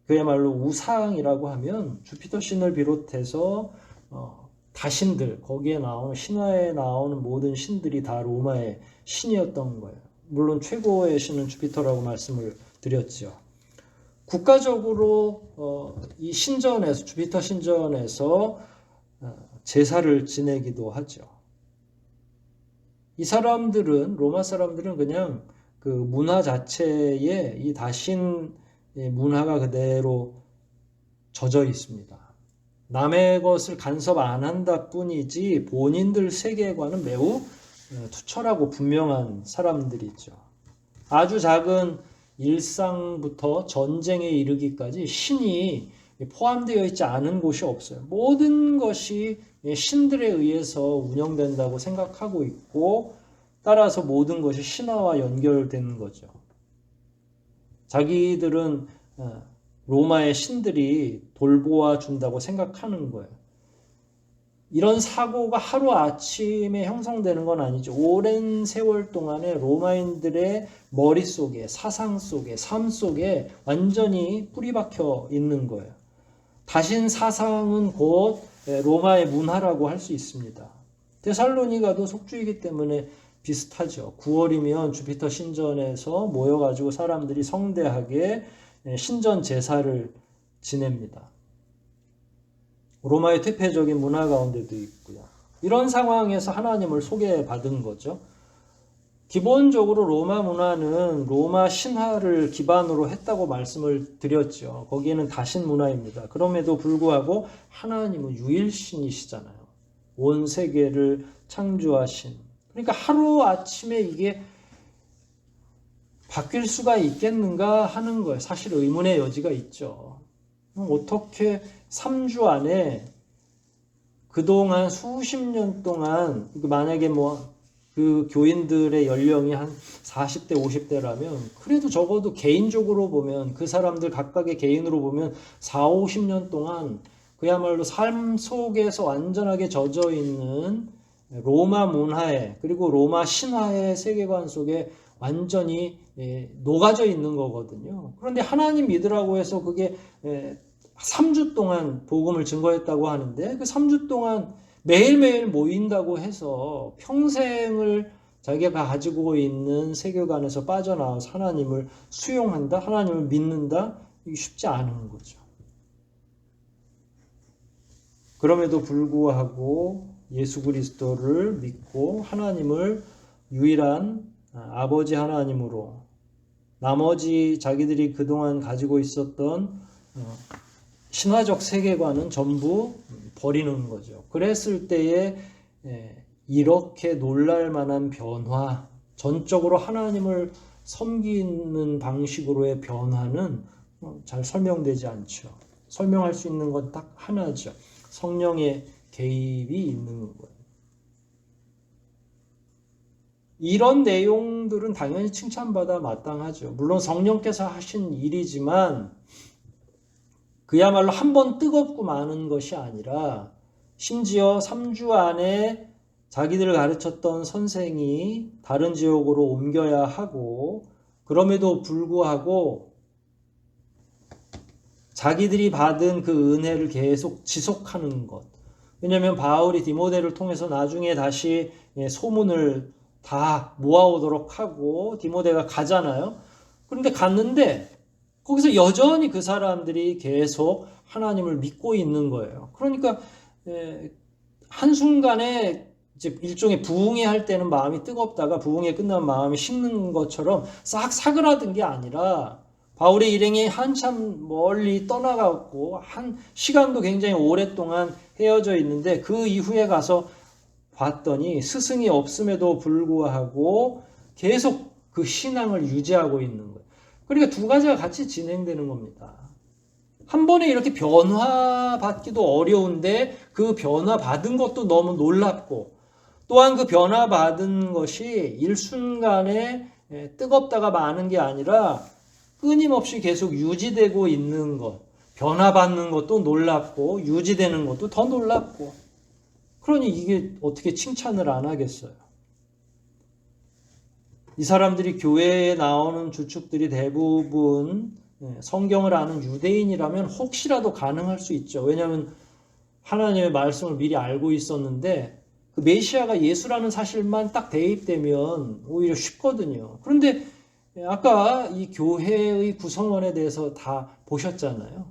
그야말로 우상이라고 하면 주피터 신을 비롯해서 다신들, 거기에 나오는 신화에 나오는 모든 신들이 다 로마의 신이었던 거예요. 물론 최고의 신은 주피터라고 말씀을 드렸죠. 국가적으로 이 신전에서, 주피터 신전에서 제사를 지내기도 하죠. 이 사람들은, 로마 사람들은 그냥 그 문화 자체에 이 다신 문화가 그대로 젖어 있습니다. 남의 것을 간섭 안 한다 뿐이지 본인들 세계관은 매우 투철하고 분명한 사람들이죠. 아주 작은 일상부터 전쟁에 이르기까지 신이 포함되어 있지 않은 곳이 없어요. 모든 것이 신들에 의해서 운영된다고 생각하고 있고, 따라서 모든 것이 신화와 연결되는 거죠. 자기들은 로마의 신들이 돌보아 준다고 생각하는 거예요. 이런 사고가 하루아침에 형성되는 건 아니죠. 오랜 세월 동안에 로마인들의 머릿속에, 사상 속에, 삶 속에 완전히 뿌리박혀 있는 거예요. 다신 사상은 곧 로마의 문화라고 할 수 있습니다. 데살로니가도 속주이기 때문에 비슷하죠. 9월이면 주피터 신전에서 모여가지고 사람들이 성대하게 신전 제사를 지냅니다. 로마의 대표적인 문화 가운데도 있고요. 이런 상황에서 하나님을 소개받은 거죠. 기본적으로 로마 문화는 로마 신화를 기반으로 했다고 말씀을 드렸죠. 거기에는 다신 문화입니다. 그럼에도 불구하고 하나님은 유일신이시잖아요. 온 세계를 창조하신. 그러니까 하루아침에 이게 바뀔 수가 있겠는가 하는 거예요. 사실 의문의 여지가 있죠. 어떻게 3주 안에 그동안 수십 년 동안, 만약에 그 교인들의 연령이 한 40대, 50대라면, 그래도 적어도 개인적으로 보면, 그 사람들 각각의 개인으로 보면 4, 50년 동안 그야말로 삶 속에서 완전하게 젖어 있는 로마 문화에, 그리고 로마 신화의 세계관 속에 완전히 녹아져 있는 거거든요. 그런데 하나님 믿으라고 해서 그게 3주 동안 복음을 증거했다고 하는데, 그 3주 동안 매일매일 모인다고 해서 평생을 자기가 가지고 있는 세계관에서 빠져나와서 하나님을 수용한다, 하나님을 믿는다, 이게 쉽지 않은 거죠. 그럼에도 불구하고 예수 그리스도를 믿고 하나님을 유일한 아버지 하나님으로, 나머지 자기들이 그동안 가지고 있었던 신화적 세계관은 전부 버리는 거죠. 그랬을 때에 이렇게 놀랄 만한 변화, 전적으로 하나님을 섬기는 방식으로의 변화는 잘 설명되지 않죠. 설명할 수 있는 건 딱 하나죠. 성령의 개입이 있는 거예요. 이런 내용들은 당연히 칭찬받아 마땅하죠. 물론 성령께서 하신 일이지만 그야말로 한 번 뜨겁고 마는 것이 아니라, 심지어 3주 안에 자기들을 가르쳤던 선생이 다른 지역으로 옮겨야 하고, 그럼에도 불구하고 자기들이 받은 그 은혜를 계속 지속하는 것. 왜냐하면 바울이 디모데를 통해서 나중에 다시 소문을 다 모아오도록 하고 디모데가 가잖아요. 그런데 갔는데 거기서 여전히 그 사람들이 계속 하나님을 믿고 있는 거예요. 그러니까 한순간에 이제 일종의 부흥회 할 때는 마음이 뜨겁다가 부흥회 끝나면 마음이 식는 것처럼 싹 사그라든 게 아니라 바울의 일행이 한참 멀리 떠나갔고 한 시간도 굉장히 오랫동안 헤어져 있는데 그 이후에 가서 봤더니 스승이 없음에도 불구하고 계속 그 신앙을 유지하고 있는 거예요. 그러니까 두 가지가 같이 진행되는 겁니다. 한 번에 이렇게 변화받기도 어려운데 그 변화받은 것도 너무 놀랍고 또한 그 변화받은 것이 일순간에 뜨겁다가 마는 게 아니라 끊임없이 계속 유지되고 있는 것, 변화받는 것도 놀랍고 유지되는 것도 더 놀랍고 그러니 이게 어떻게 칭찬을 안 하겠어요? 이 사람들이 교회에 나오는 주축들이 대부분 성경을 아는 유대인이라면 혹시라도 가능할 수 있죠. 왜냐하면 하나님의 말씀을 미리 알고 있었는데 그 메시아가 예수라는 사실만 딱 대입되면 오히려 쉽거든요. 그런데 아까 이 교회의 구성원에 대해서 다 보셨잖아요.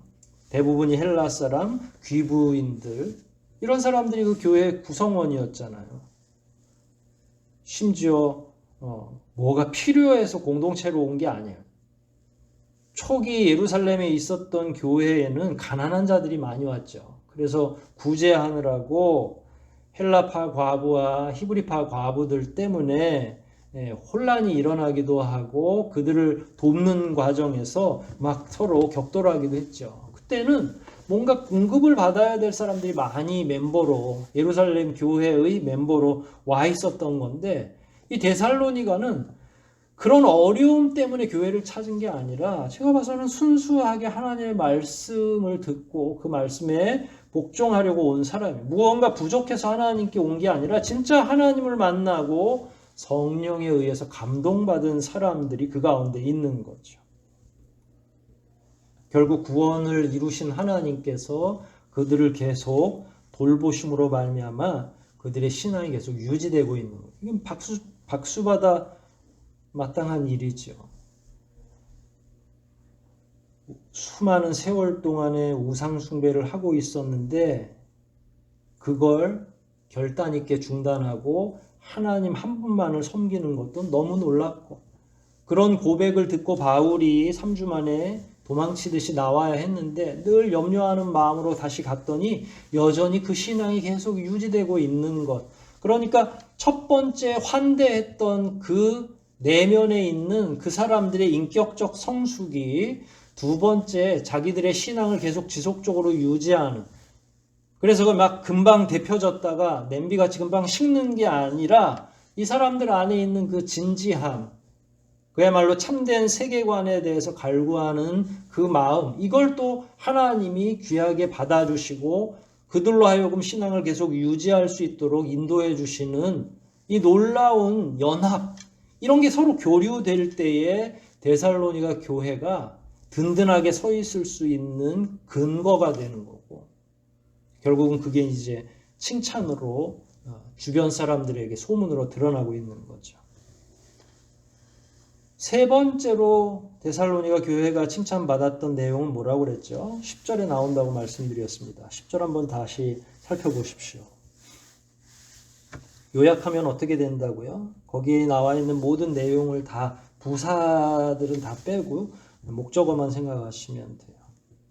대부분이 헬라 사람, 귀부인들 이런 사람들이 그 교회의 구성원이었잖아요. 심지어 뭐가 필요해서 공동체로 온 게 아니에요. 초기 예루살렘에 있었던 교회에는 가난한 자들이 많이 왔죠. 그래서 구제하느라고 헬라파 과부와 히브리파 과부들 때문에 혼란이 일어나기도 하고 그들을 돕는 과정에서 막 서로 격돌하기도 했죠. 그때는 뭔가 공급을 받아야 될 사람들이 많이 멤버로 예루살렘 교회의 멤버로 와 있었던 건데 이 데살로니가는 그런 어려움 때문에 교회를 찾은 게 아니라 제가 봐서는 순수하게 하나님의 말씀을 듣고 그 말씀에 복종하려고 온 사람이에요. 무언가 부족해서 하나님께 온 게 아니라 진짜 하나님을 만나고 성령에 의해서 감동받은 사람들이 그 가운데 있는 거죠. 결국 구원을 이루신 하나님께서 그들을 계속 돌보심으로 말미암아 그들의 신앙이 계속 유지되고 있는 거예요. 이건 박수받아 마땅한 일이죠. 수많은 세월 동안에 우상 숭배를 하고 있었는데 그걸 결단 있게 중단하고 하나님 한 분만을 섬기는 것도 너무 놀랍고 그런 고백을 듣고 바울이 3주 만에 도망치듯이 나와야 했는데 늘 염려하는 마음으로 다시 갔더니 여전히 그 신앙이 계속 유지되고 있는 것. 그러니까 첫 번째 환대했던 그 내면에 있는 그 사람들의 인격적 성숙이 두 번째 자기들의 신앙을 계속 지속적으로 유지하는 그래서 그 막 금방 데펴졌다가 냄비같이 금방 식는 게 아니라 이 사람들 안에 있는 그 진지함 그야말로 참된 세계관에 대해서 갈구하는 그 마음 이걸 또 하나님이 귀하게 받아주시고 그들로 하여금 신앙을 계속 유지할 수 있도록 인도해 주시는 이 놀라운 연합 이런 게 서로 교류될 때에 데살로니가 교회가 든든하게 서 있을 수 있는 근거가 되는 거고 결국은 그게 이제 칭찬으로 주변 사람들에게 소문으로 드러나고 있는 거죠. 세 번째로 데살로니가 교회가 칭찬받았던 내용은 뭐라고 그랬죠? 10절에 나온다고 말씀드렸습니다. 10절 한번 다시 살펴보십시오. 요약하면 어떻게 된다고요? 거기에 나와 있는 모든 내용을 다 부사들은 다 빼고 목적어만 생각하시면 돼요.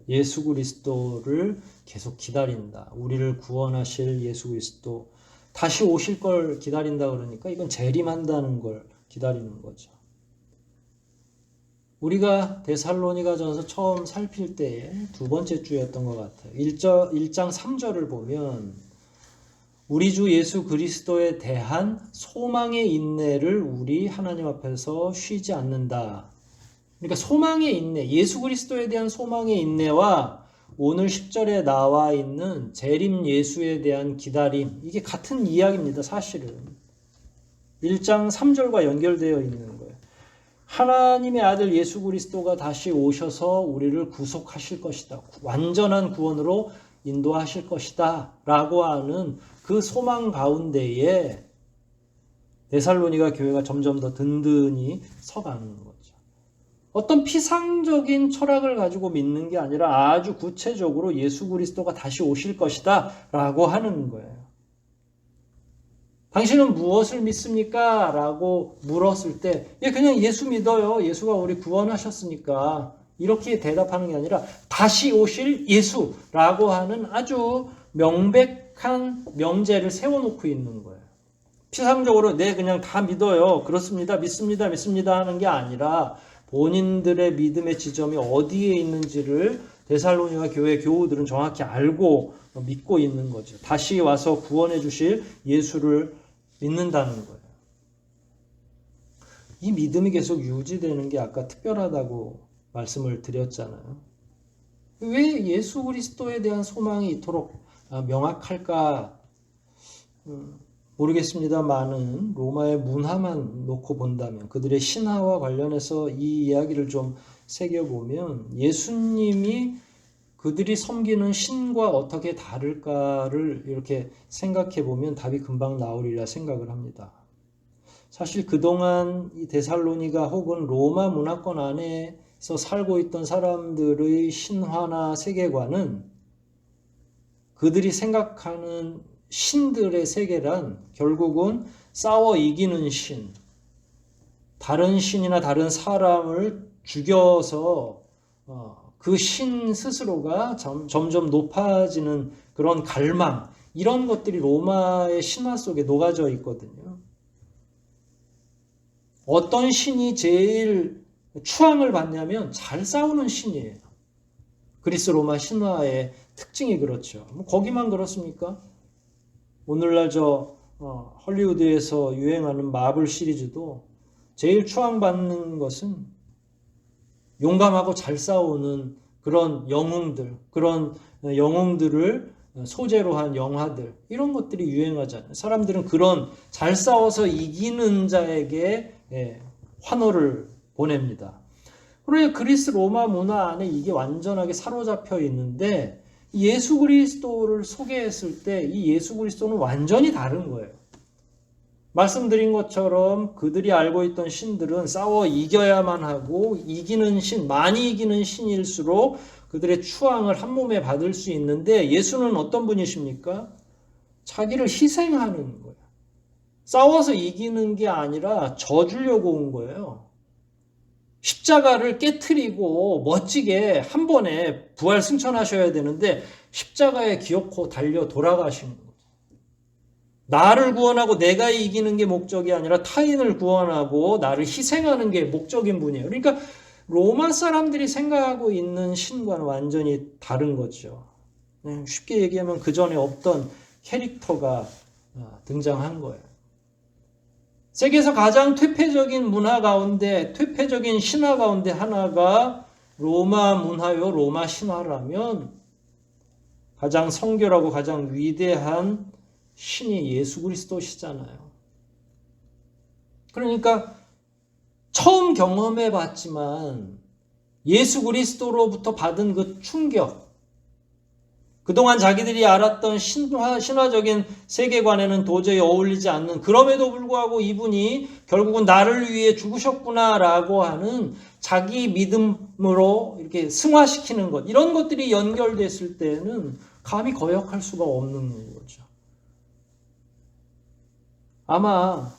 예수 그리스도를 계속 기다린다. 우리를 구원하실 예수 그리스도 다시 오실 걸 기다린다 그러니까 이건 재림한다는 걸 기다리는 거죠. 우리가 데살로니가전서 처음 살필 때에 두 번째 주였던 것 같아요. 1장 3절을 보면 우리 주 예수 그리스도에 대한 소망의 인내를 우리 하나님 앞에서 쉬지 않는다. 그러니까 소망의 인내, 예수 그리스도에 대한 소망의 인내와 오늘 10절에 나와 있는 재림 예수에 대한 기다림 이게 같은 이야기입니다. 사실은 1장 3절과 연결되어 있는 거예요. 하나님의 아들 예수 그리스도가 다시 오셔서 우리를 구속하실 것이다. 완전한 구원으로 인도하실 것이다. 라고 하는 그 소망 가운데에 데살로니가 교회가 점점 더 든든히 서가는 거죠. 어떤 피상적인 철학을 가지고 믿는 게 아니라 아주 구체적으로 예수 그리스도가 다시 오실 것이다 라고 하는 거예요. 당신은 무엇을 믿습니까? 라고 물었을 때 그냥 예수 믿어요. 예수가 우리 구원하셨으니까. 이렇게 대답하는 게 아니라 다시 오실 예수라고 하는 아주 명백한 명제를 세워놓고 있는 거예요. 피상적으로 그냥 다 믿어요. 그렇습니다. 믿습니다 하는 게 아니라 본인들의 믿음의 지점이 어디에 있는지를 데살로니가 교회 교우들은 정확히 알고 믿고 있는 거죠. 다시 와서 구원해 주실 예수를 믿는다는 거예요. 이 믿음이 계속 유지되는 게 아까 특별하다고 말씀을 드렸잖아요. 왜 예수 그리스도에 대한 소망이 이토록 명확할까 모르겠습니다만은 로마의 문화만 놓고 본다면 그들의 신화와 관련해서 이 이야기를 좀 새겨보면 예수님이 그들이 섬기는 신과 어떻게 다를까를 이렇게 생각해 보면 답이 금방 나오리라 생각을 합니다. 사실 그동안 이 데살로니가 혹은 로마 문화권 안에서 살고 있던 사람들의 신화나 세계관은 그들이 생각하는 신들의 세계란 결국은 싸워 이기는 신, 다른 신이나 다른 사람을 죽여서 그 신 스스로가 점점 높아지는 그런 갈망, 이런 것들이 로마의 신화 속에 녹아져 있거든요. 어떤 신이 제일 추앙을 받냐면 잘 싸우는 신이에요. 그리스 로마 신화의 특징이 그렇죠. 거기만 그렇습니까? 오늘날 헐리우드에서 유행하는 마블 시리즈도 제일 추앙받는 것은 용감하고 잘 싸우는 그런 영웅들을 소재로 한 영화들, 이런 것들이 유행하잖아요. 사람들은 그런 잘 싸워서 이기는 자에게 환호를 보냅니다. 그러니 그리스 로마 문화 안에 이게 완전하게 사로잡혀 있는데 예수 그리스도를 소개했을 때 이 예수 그리스도는 완전히 다른 거예요. 말씀드린 것처럼 그들이 알고 있던 신들은 싸워 이겨야만 하고 이기는 신, 많이 이기는 신일수록 그들의 추앙을 한 몸에 받을 수 있는데 예수는 어떤 분이십니까? 자기를 희생하는 거예요. 싸워서 이기는 게 아니라 져주려고 온 거예요. 십자가를 깨트리고 멋지게 한 번에 부활 승천하셔야 되는데 십자가에 기어코 달려 돌아가시는 거예요. 나를 구원하고 내가 이기는 게 목적이 아니라 타인을 구원하고 나를 희생하는 게 목적인 분이에요. 그러니까 로마 사람들이 생각하고 있는 신과는 완전히 다른 거죠. 쉽게 얘기하면 그 전에 없던 캐릭터가 등장한 거예요. 세계에서 가장 퇴폐적인 문화 가운데, 퇴폐적인 신화 가운데 하나가 로마 문화요, 로마 신화라면 가장 성결하고 가장 위대한 신이 예수 그리스도시잖아요. 그러니까 처음 경험해 봤지만 예수 그리스도로부터 받은 그 충격, 그동안 자기들이 알았던 신화적인 세계관에는 도저히 어울리지 않는, 그럼에도 불구하고 이분이 결국은 나를 위해 죽으셨구나라고 하는 자기 믿음으로 이렇게 승화시키는 것, 이런 것들이 연결됐을 때는 감히 거역할 수가 없는 거죠. 아마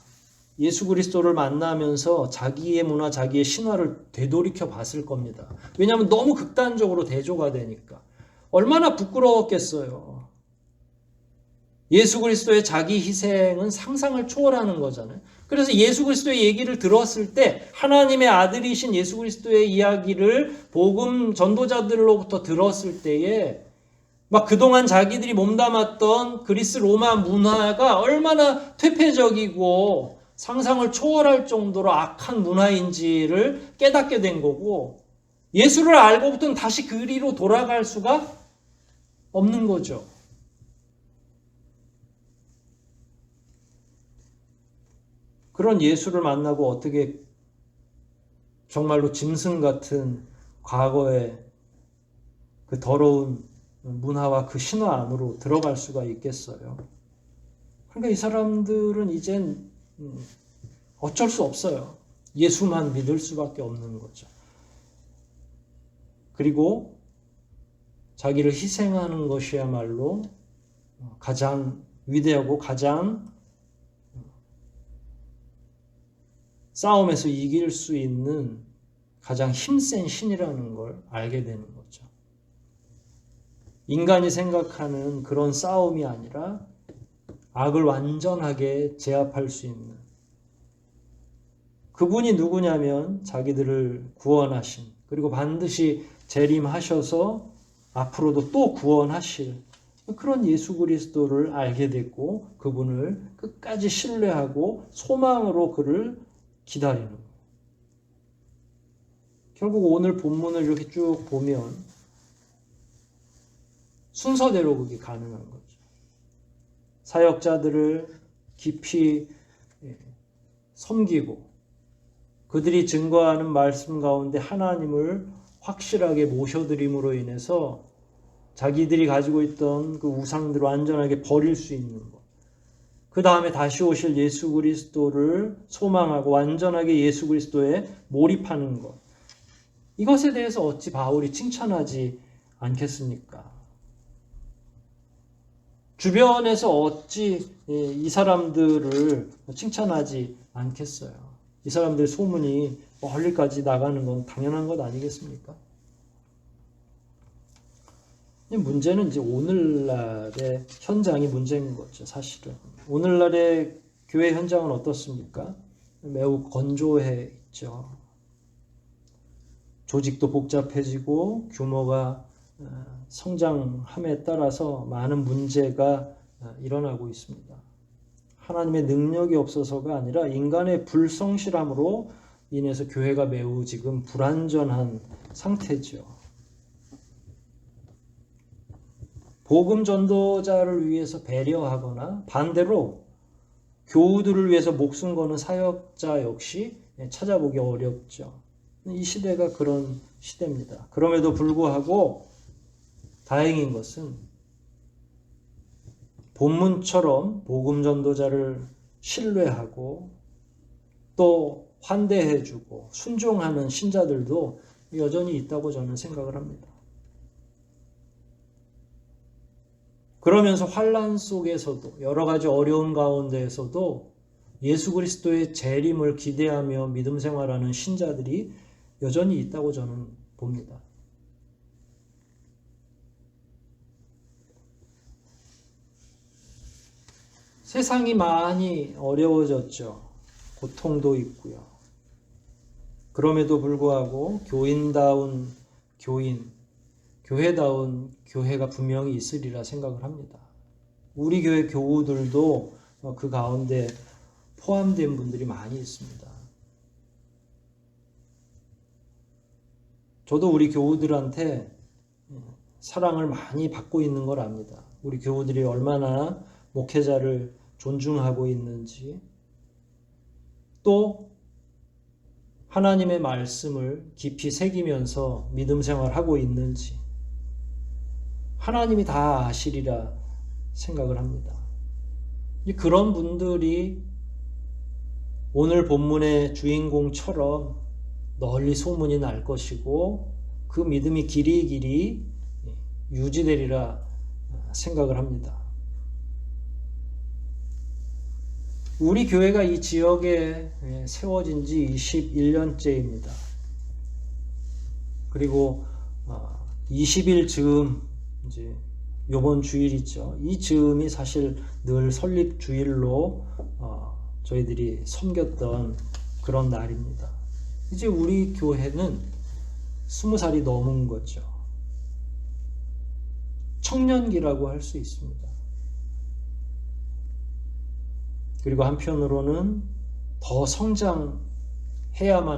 예수 그리스도를 만나면서 자기의 문화, 자기의 신화를 되돌이켜 봤을 겁니다. 왜냐하면 너무 극단적으로 대조가 되니까. 얼마나 부끄러웠겠어요. 예수 그리스도의 자기 희생은 상상을 초월하는 거잖아요. 그래서 예수 그리스도의 얘기를 들었을 때 하나님의 아들이신 예수 그리스도의 이야기를 복음 전도자들로부터 들었을 때에 막 그동안 자기들이 몸담았던 그리스 로마 문화가 얼마나 퇴폐적이고 상상을 초월할 정도로 악한 문화인지를 깨닫게 된 거고, 예수를 알고부터는 다시 그리로 돌아갈 수가 없는 거죠. 그런 예수를 만나고 어떻게 정말로 짐승 같은 과거의 그 더러운 문화와 그 신화 안으로 들어갈 수가 있겠어요. 그러니까 이 사람들은 이젠 어쩔 수 없어요. 예수만 믿을 수밖에 없는 거죠. 그리고 자기를 희생하는 것이야말로 가장 위대하고 가장 싸움에서 이길 수 있는 가장 힘센 신이라는 걸 알게 되는 거죠. 인간이 생각하는 그런 싸움이 아니라 악을 완전하게 제압할 수 있는 그분이 누구냐면 자기들을 구원하신, 그리고 반드시 재림하셔서 앞으로도 또 구원하실 그런 예수 그리스도를 알게 됐고, 그분을 끝까지 신뢰하고 소망으로 그를 기다리는 거예요. 결국 오늘 본문을 이렇게 쭉 보면 순서대로 그게 가능한 거죠. 사역자들을 깊이 섬기고 그들이 증거하는 말씀 가운데 하나님을 확실하게 모셔드림으로 인해서 자기들이 가지고 있던 그 우상들을 완전하게 버릴 수 있는 것. 그 다음에 다시 오실 예수 그리스도를 소망하고 완전하게 예수 그리스도에 몰입하는 것. 이것에 대해서 어찌 바울이 칭찬하지 않겠습니까? 주변에서 어찌 이 사람들을 칭찬하지 않겠어요? 이 사람들 소문이 멀리까지 나가는 건 당연한 것 아니겠습니까? 문제는 이제 오늘날의 현장이 문제인 거죠, 사실은. 오늘날의 교회 현장은 어떻습니까? 매우 건조해 있죠. 조직도 복잡해지고 규모가 성장함에 따라서 많은 문제가 일어나고 있습니다. 하나님의 능력이 없어서가 아니라 인간의 불성실함으로 인해서 교회가 매우 지금 불완전한 상태죠. 복음 전도자를 위해서 배려하거나 반대로 교우들을 위해서 목숨 거는 사역자 역시 찾아보기 어렵죠. 이 시대가 그런 시대입니다. 그럼에도 불구하고 다행인 것은 본문처럼 복음 전도자를 신뢰하고 또 환대해주고 순종하는 신자들도 여전히 있다고 저는 생각을 합니다. 그러면서 환난 속에서도 여러 가지 어려운 가운데에서도 예수 그리스도의 재림을 기대하며 믿음 생활하는 신자들이 여전히 있다고 저는 봅니다. 세상이 많이 어려워졌죠. 고통도 있고요. 그럼에도 불구하고 교인다운 교인, 교회다운 교회가 분명히 있으리라 생각을 합니다. 우리 교회 교우들도 그 가운데 포함된 분들이 많이 있습니다. 저도 우리 교우들한테 사랑을 많이 받고 있는 걸 압니다. 우리 교우들이 얼마나 목회자를 존중하고 있는지, 또 하나님의 말씀을 깊이 새기면서 믿음 생활하고 있는지 하나님이 다 아시리라 생각을 합니다. 그런 분들이 오늘 본문의 주인공처럼 널리 소문이 날 것이고 그 믿음이 길이길이 유지되리라 생각을 합니다. 우리 교회가 이 지역에 세워진 지 21년째입니다. 그리고 20일 즈음, 이제 요번 주일이죠. 이 즈음이 사실 늘 설립 주일로 저희들이 섬겼던 그런 날입니다. 이제 우리 교회는 20살이 넘은 거죠. 청년기라고 할 수 있습니다. 그리고 한편으로는 더 성장해야만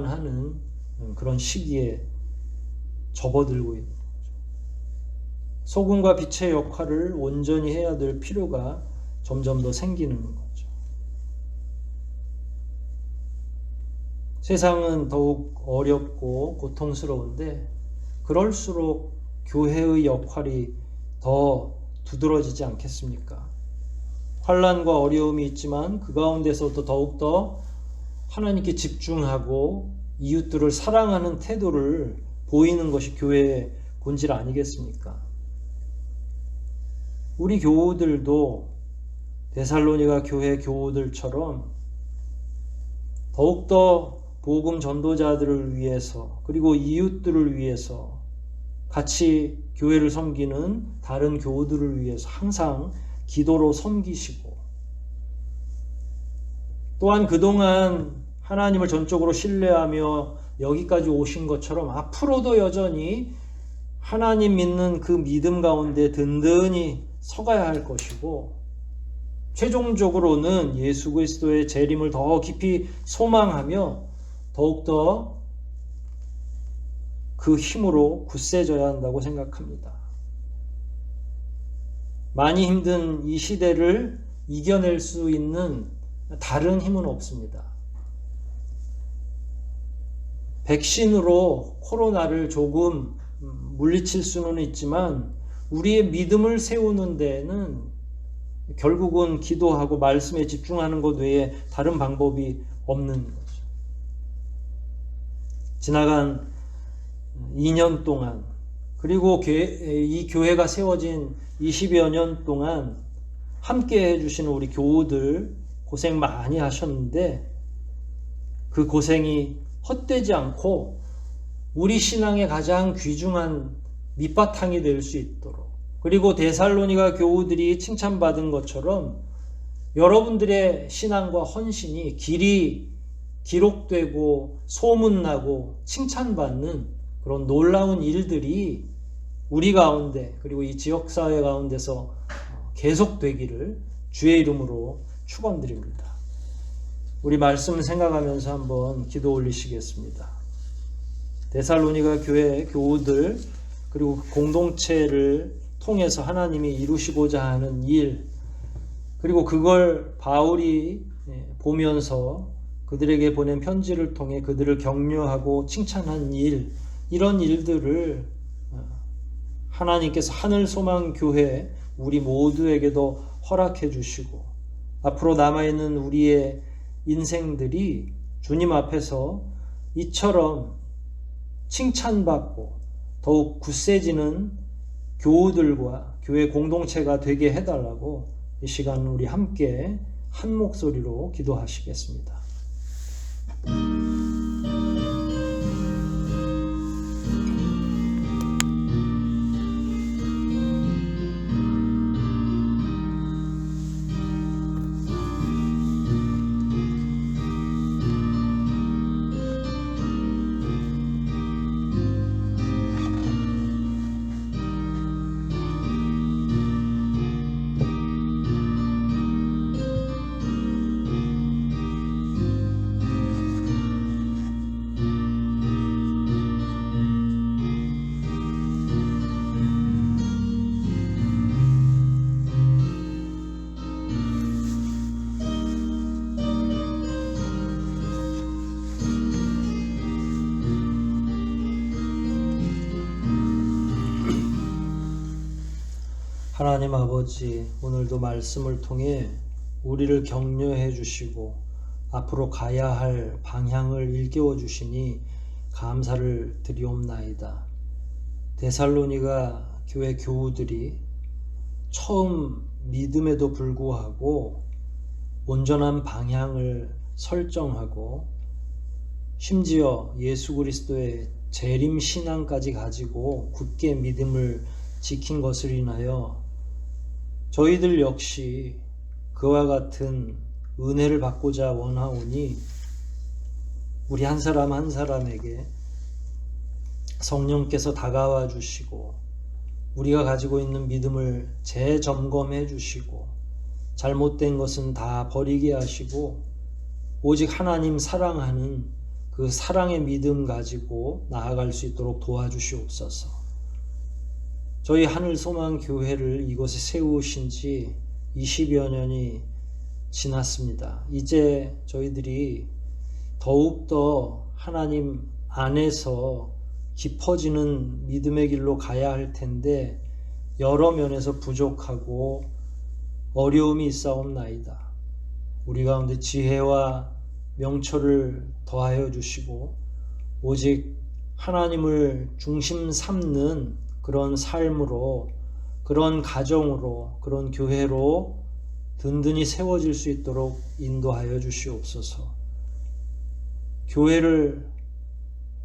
하는 그런 시기에 접어들고 있는 거죠. 소금과 빛의 역할을 온전히 해야 될 필요가 점점 더 생기는 거죠. 세상은 더욱 어렵고 고통스러운데 그럴수록 교회의 역할이 더 두드러지지 않겠습니까? 환난과 어려움이 있지만 그 가운데서도 더욱더 하나님께 집중하고 이웃들을 사랑하는 태도를 보이는 것이 교회의 본질 아니겠습니까? 우리 교우들도 데살로니가 교회 교우들처럼 더욱더 복음 전도자들을 위해서 그리고 이웃들을 위해서 같이 교회를 섬기는 다른 교우들을 위해서 항상 기도로 섬기시고 또한 그동안 하나님을 전적으로 신뢰하며 여기까지 오신 것처럼 앞으로도 여전히 하나님 믿는 그 믿음 가운데 든든히 서가야 할 것이고 최종적으로는 예수 그리스도의 재림을 더 깊이 소망하며 더욱더 그 힘으로 굳세져야 한다고 생각합니다. 많이 힘든 이 시대를 이겨낼 수 있는 다른 힘은 없습니다. 백신으로 코로나를 조금 물리칠 수는 있지만 우리의 믿음을 세우는 데는 결국은 기도하고 말씀에 집중하는 것 외에 다른 방법이 없는 거죠. 지나간 2년 동안 그리고 이 교회가 세워진 20여 년 동안 함께 해주시는 우리 교우들 고생 많이 하셨는데 그 고생이 헛되지 않고 우리 신앙의 가장 귀중한 밑바탕이 될 수 있도록 그리고 데살로니가 교우들이 칭찬받은 것처럼 여러분들의 신앙과 헌신이 길이 기록되고 소문나고 칭찬받는 그런 놀라운 일들이 우리 가운데 그리고 이 지역사회 가운데서 계속되기를 주의 이름으로 축원드립니다. 우리 말씀 생각하면서 한번 기도 올리시겠습니다. 데살로니가 교회 교우들 그리고 공동체를 통해서 하나님이 이루시고자 하는 일 그리고 그걸 바울이 보면서 그들에게 보낸 편지를 통해 그들을 격려하고 칭찬한 일 이런 일들을 하나님께서 하늘소망교회 우리 모두에게도 허락해 주시고 앞으로 남아있는 우리의 인생들이 주님 앞에서 이처럼 칭찬받고 더욱 굳세지는 교우들과 교회 공동체가 되게 해달라고 이 시간 우리 함께 한 목소리로 기도하시겠습니다. 하나님 아버지, 오늘도 말씀을 통해 우리를 격려해 주시고 앞으로 가야 할 방향을 일깨워 주시니 감사를 드리옵나이다. 데살로니가 교회 교우들이 처음 믿음에도 불구하고 온전한 방향을 설정하고 심지어 예수 그리스도의 재림 신앙까지 가지고 굳게 믿음을 지킨 것을 인하여 저희들 역시 그와 같은 은혜를 받고자 원하오니 우리 한 사람 한 사람에게 성령께서 다가와 주시고 우리가 가지고 있는 믿음을 재점검해 주시고 잘못된 것은 다 버리게 하시고 오직 하나님 사랑하는 그 사랑의 믿음 가지고 나아갈 수 있도록 도와주시옵소서. 저희 하늘소망교회를 이곳에 세우신 지 20여 년이 지났습니다. 이제 저희들이 더욱더 하나님 안에서 깊어지는 믿음의 길로 가야 할 텐데 여러 면에서 부족하고 어려움이 있사옵나이다. 우리 가운데 지혜와 명철을 더하여 주시고 오직 하나님을 중심 삼는 그런 삶으로 그런 가정으로 그런 교회로 든든히 세워질 수 있도록 인도하여 주시옵소서. 교회를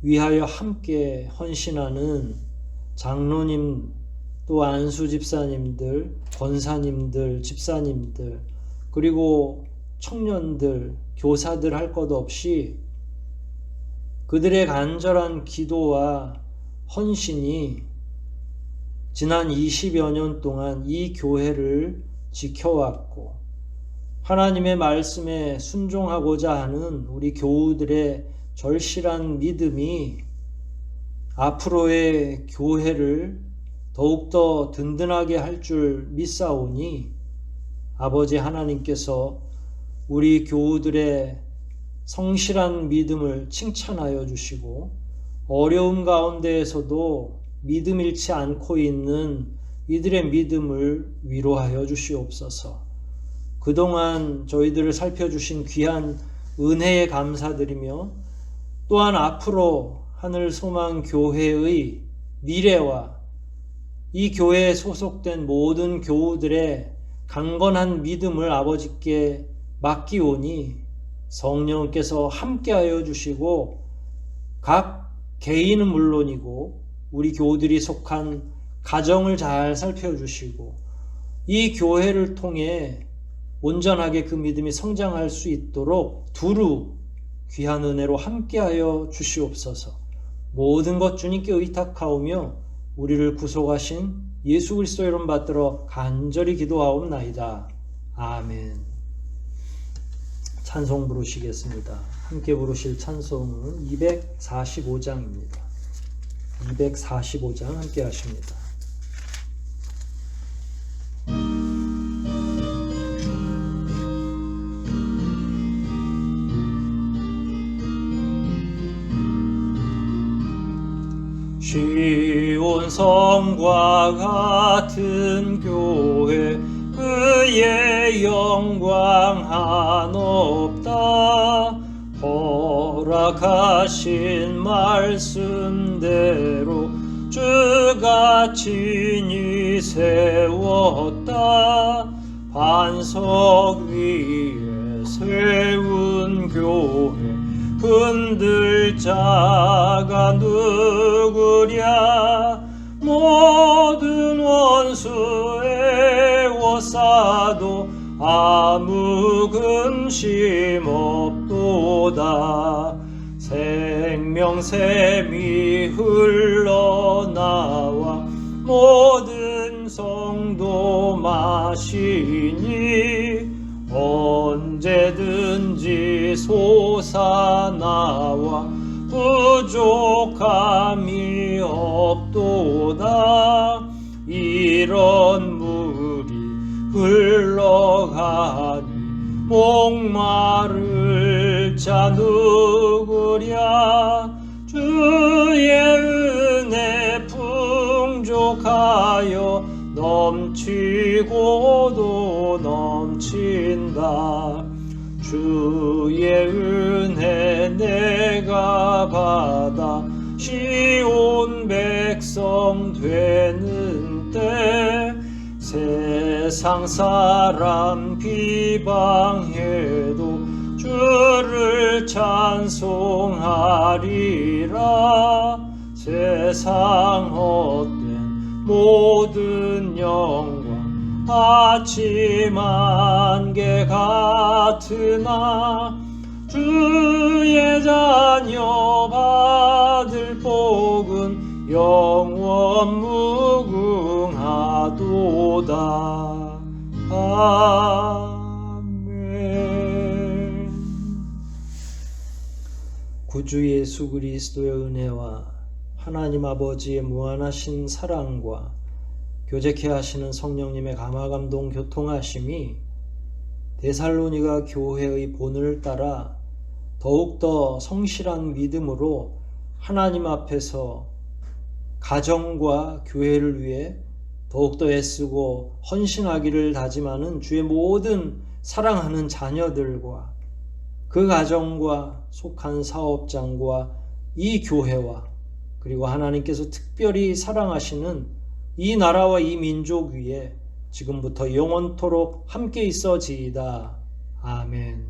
위하여 함께 헌신하는 장로님, 또 안수 집사님들, 권사님들, 집사님들, 그리고 청년들, 교사들 할 것 없이 그들의 간절한 기도와 헌신이 지난 20여 년 동안 이 교회를 지켜왔고 하나님의 말씀에 순종하고자 하는 우리 교우들의 절실한 믿음이 앞으로의 교회를 더욱더 든든하게 할 줄 믿사오니 아버지 하나님께서 우리 교우들의 성실한 믿음을 칭찬하여 주시고 어려움 가운데에서도 믿음 잃지 않고 있는 이들의 믿음을 위로하여 주시옵소서. 그동안 저희들을 살펴주신 귀한 은혜에 감사드리며 또한 앞으로 하늘소망교회의 미래와 이 교회에 소속된 모든 교우들의 강건한 믿음을 아버지께 맡기오니 성령께서 함께하여 주시고 각 개인은 물론이고 우리 교우들이 속한 가정을 잘 살펴주시고 이 교회를 통해 온전하게 그 믿음이 성장할 수 있도록 두루 귀한 은혜로 함께하여 주시옵소서. 모든 것 주님께 의탁하오며 우리를 구속하신 예수 그리스도 이름 받들어 간절히 기도하옵나이다. 아멘. 찬송 부르시겠습니다. 함께 부르실 찬송은 245장입니다. 245장 함께 하십니다. 시온 성과 같은 교회 그의 영광 한없다. 허락하신 말씀대로 주가 친히 세웠다. 반석 위에 세운 교회 흔들 자가 누구랴. 모든 원수의 워싸도 아무 근심 없도다. 생명샘이 흘러나와 모든 성도 마시니 언제든지 솟아나와 부족함이 없도다. 이런 물이 흘러가니 목마를 자 누구랴. 주의 은혜 풍족하여 넘치고도 넘친다. 주의 은혜 내가 받아 시온 백성 되는 때 세상 사람 비방해도 주를 찬송하리라. 세상 헛된 모든 영광 아침 안개 같으나 주의 자녀 받을 복은 영원 무궁하도다. 아멘. 구주 예수 그리스도의 은혜와 하나님 아버지의 무한하신 사랑과 교제케 하시는 성령님의 감화감동 교통하심이 데살로니가 교회의 본을 따라 더욱더 성실한 믿음으로 하나님 앞에서 가정과 교회를 위해 더욱더 애쓰고 헌신하기를 다짐하는 주의 모든 사랑하는 자녀들과 그 가정과 속한 사업장과 이 교회와 그리고 하나님께서 특별히 사랑하시는 이 나라와 이 민족 위에 지금부터 영원토록 함께 있어지이다. 아멘.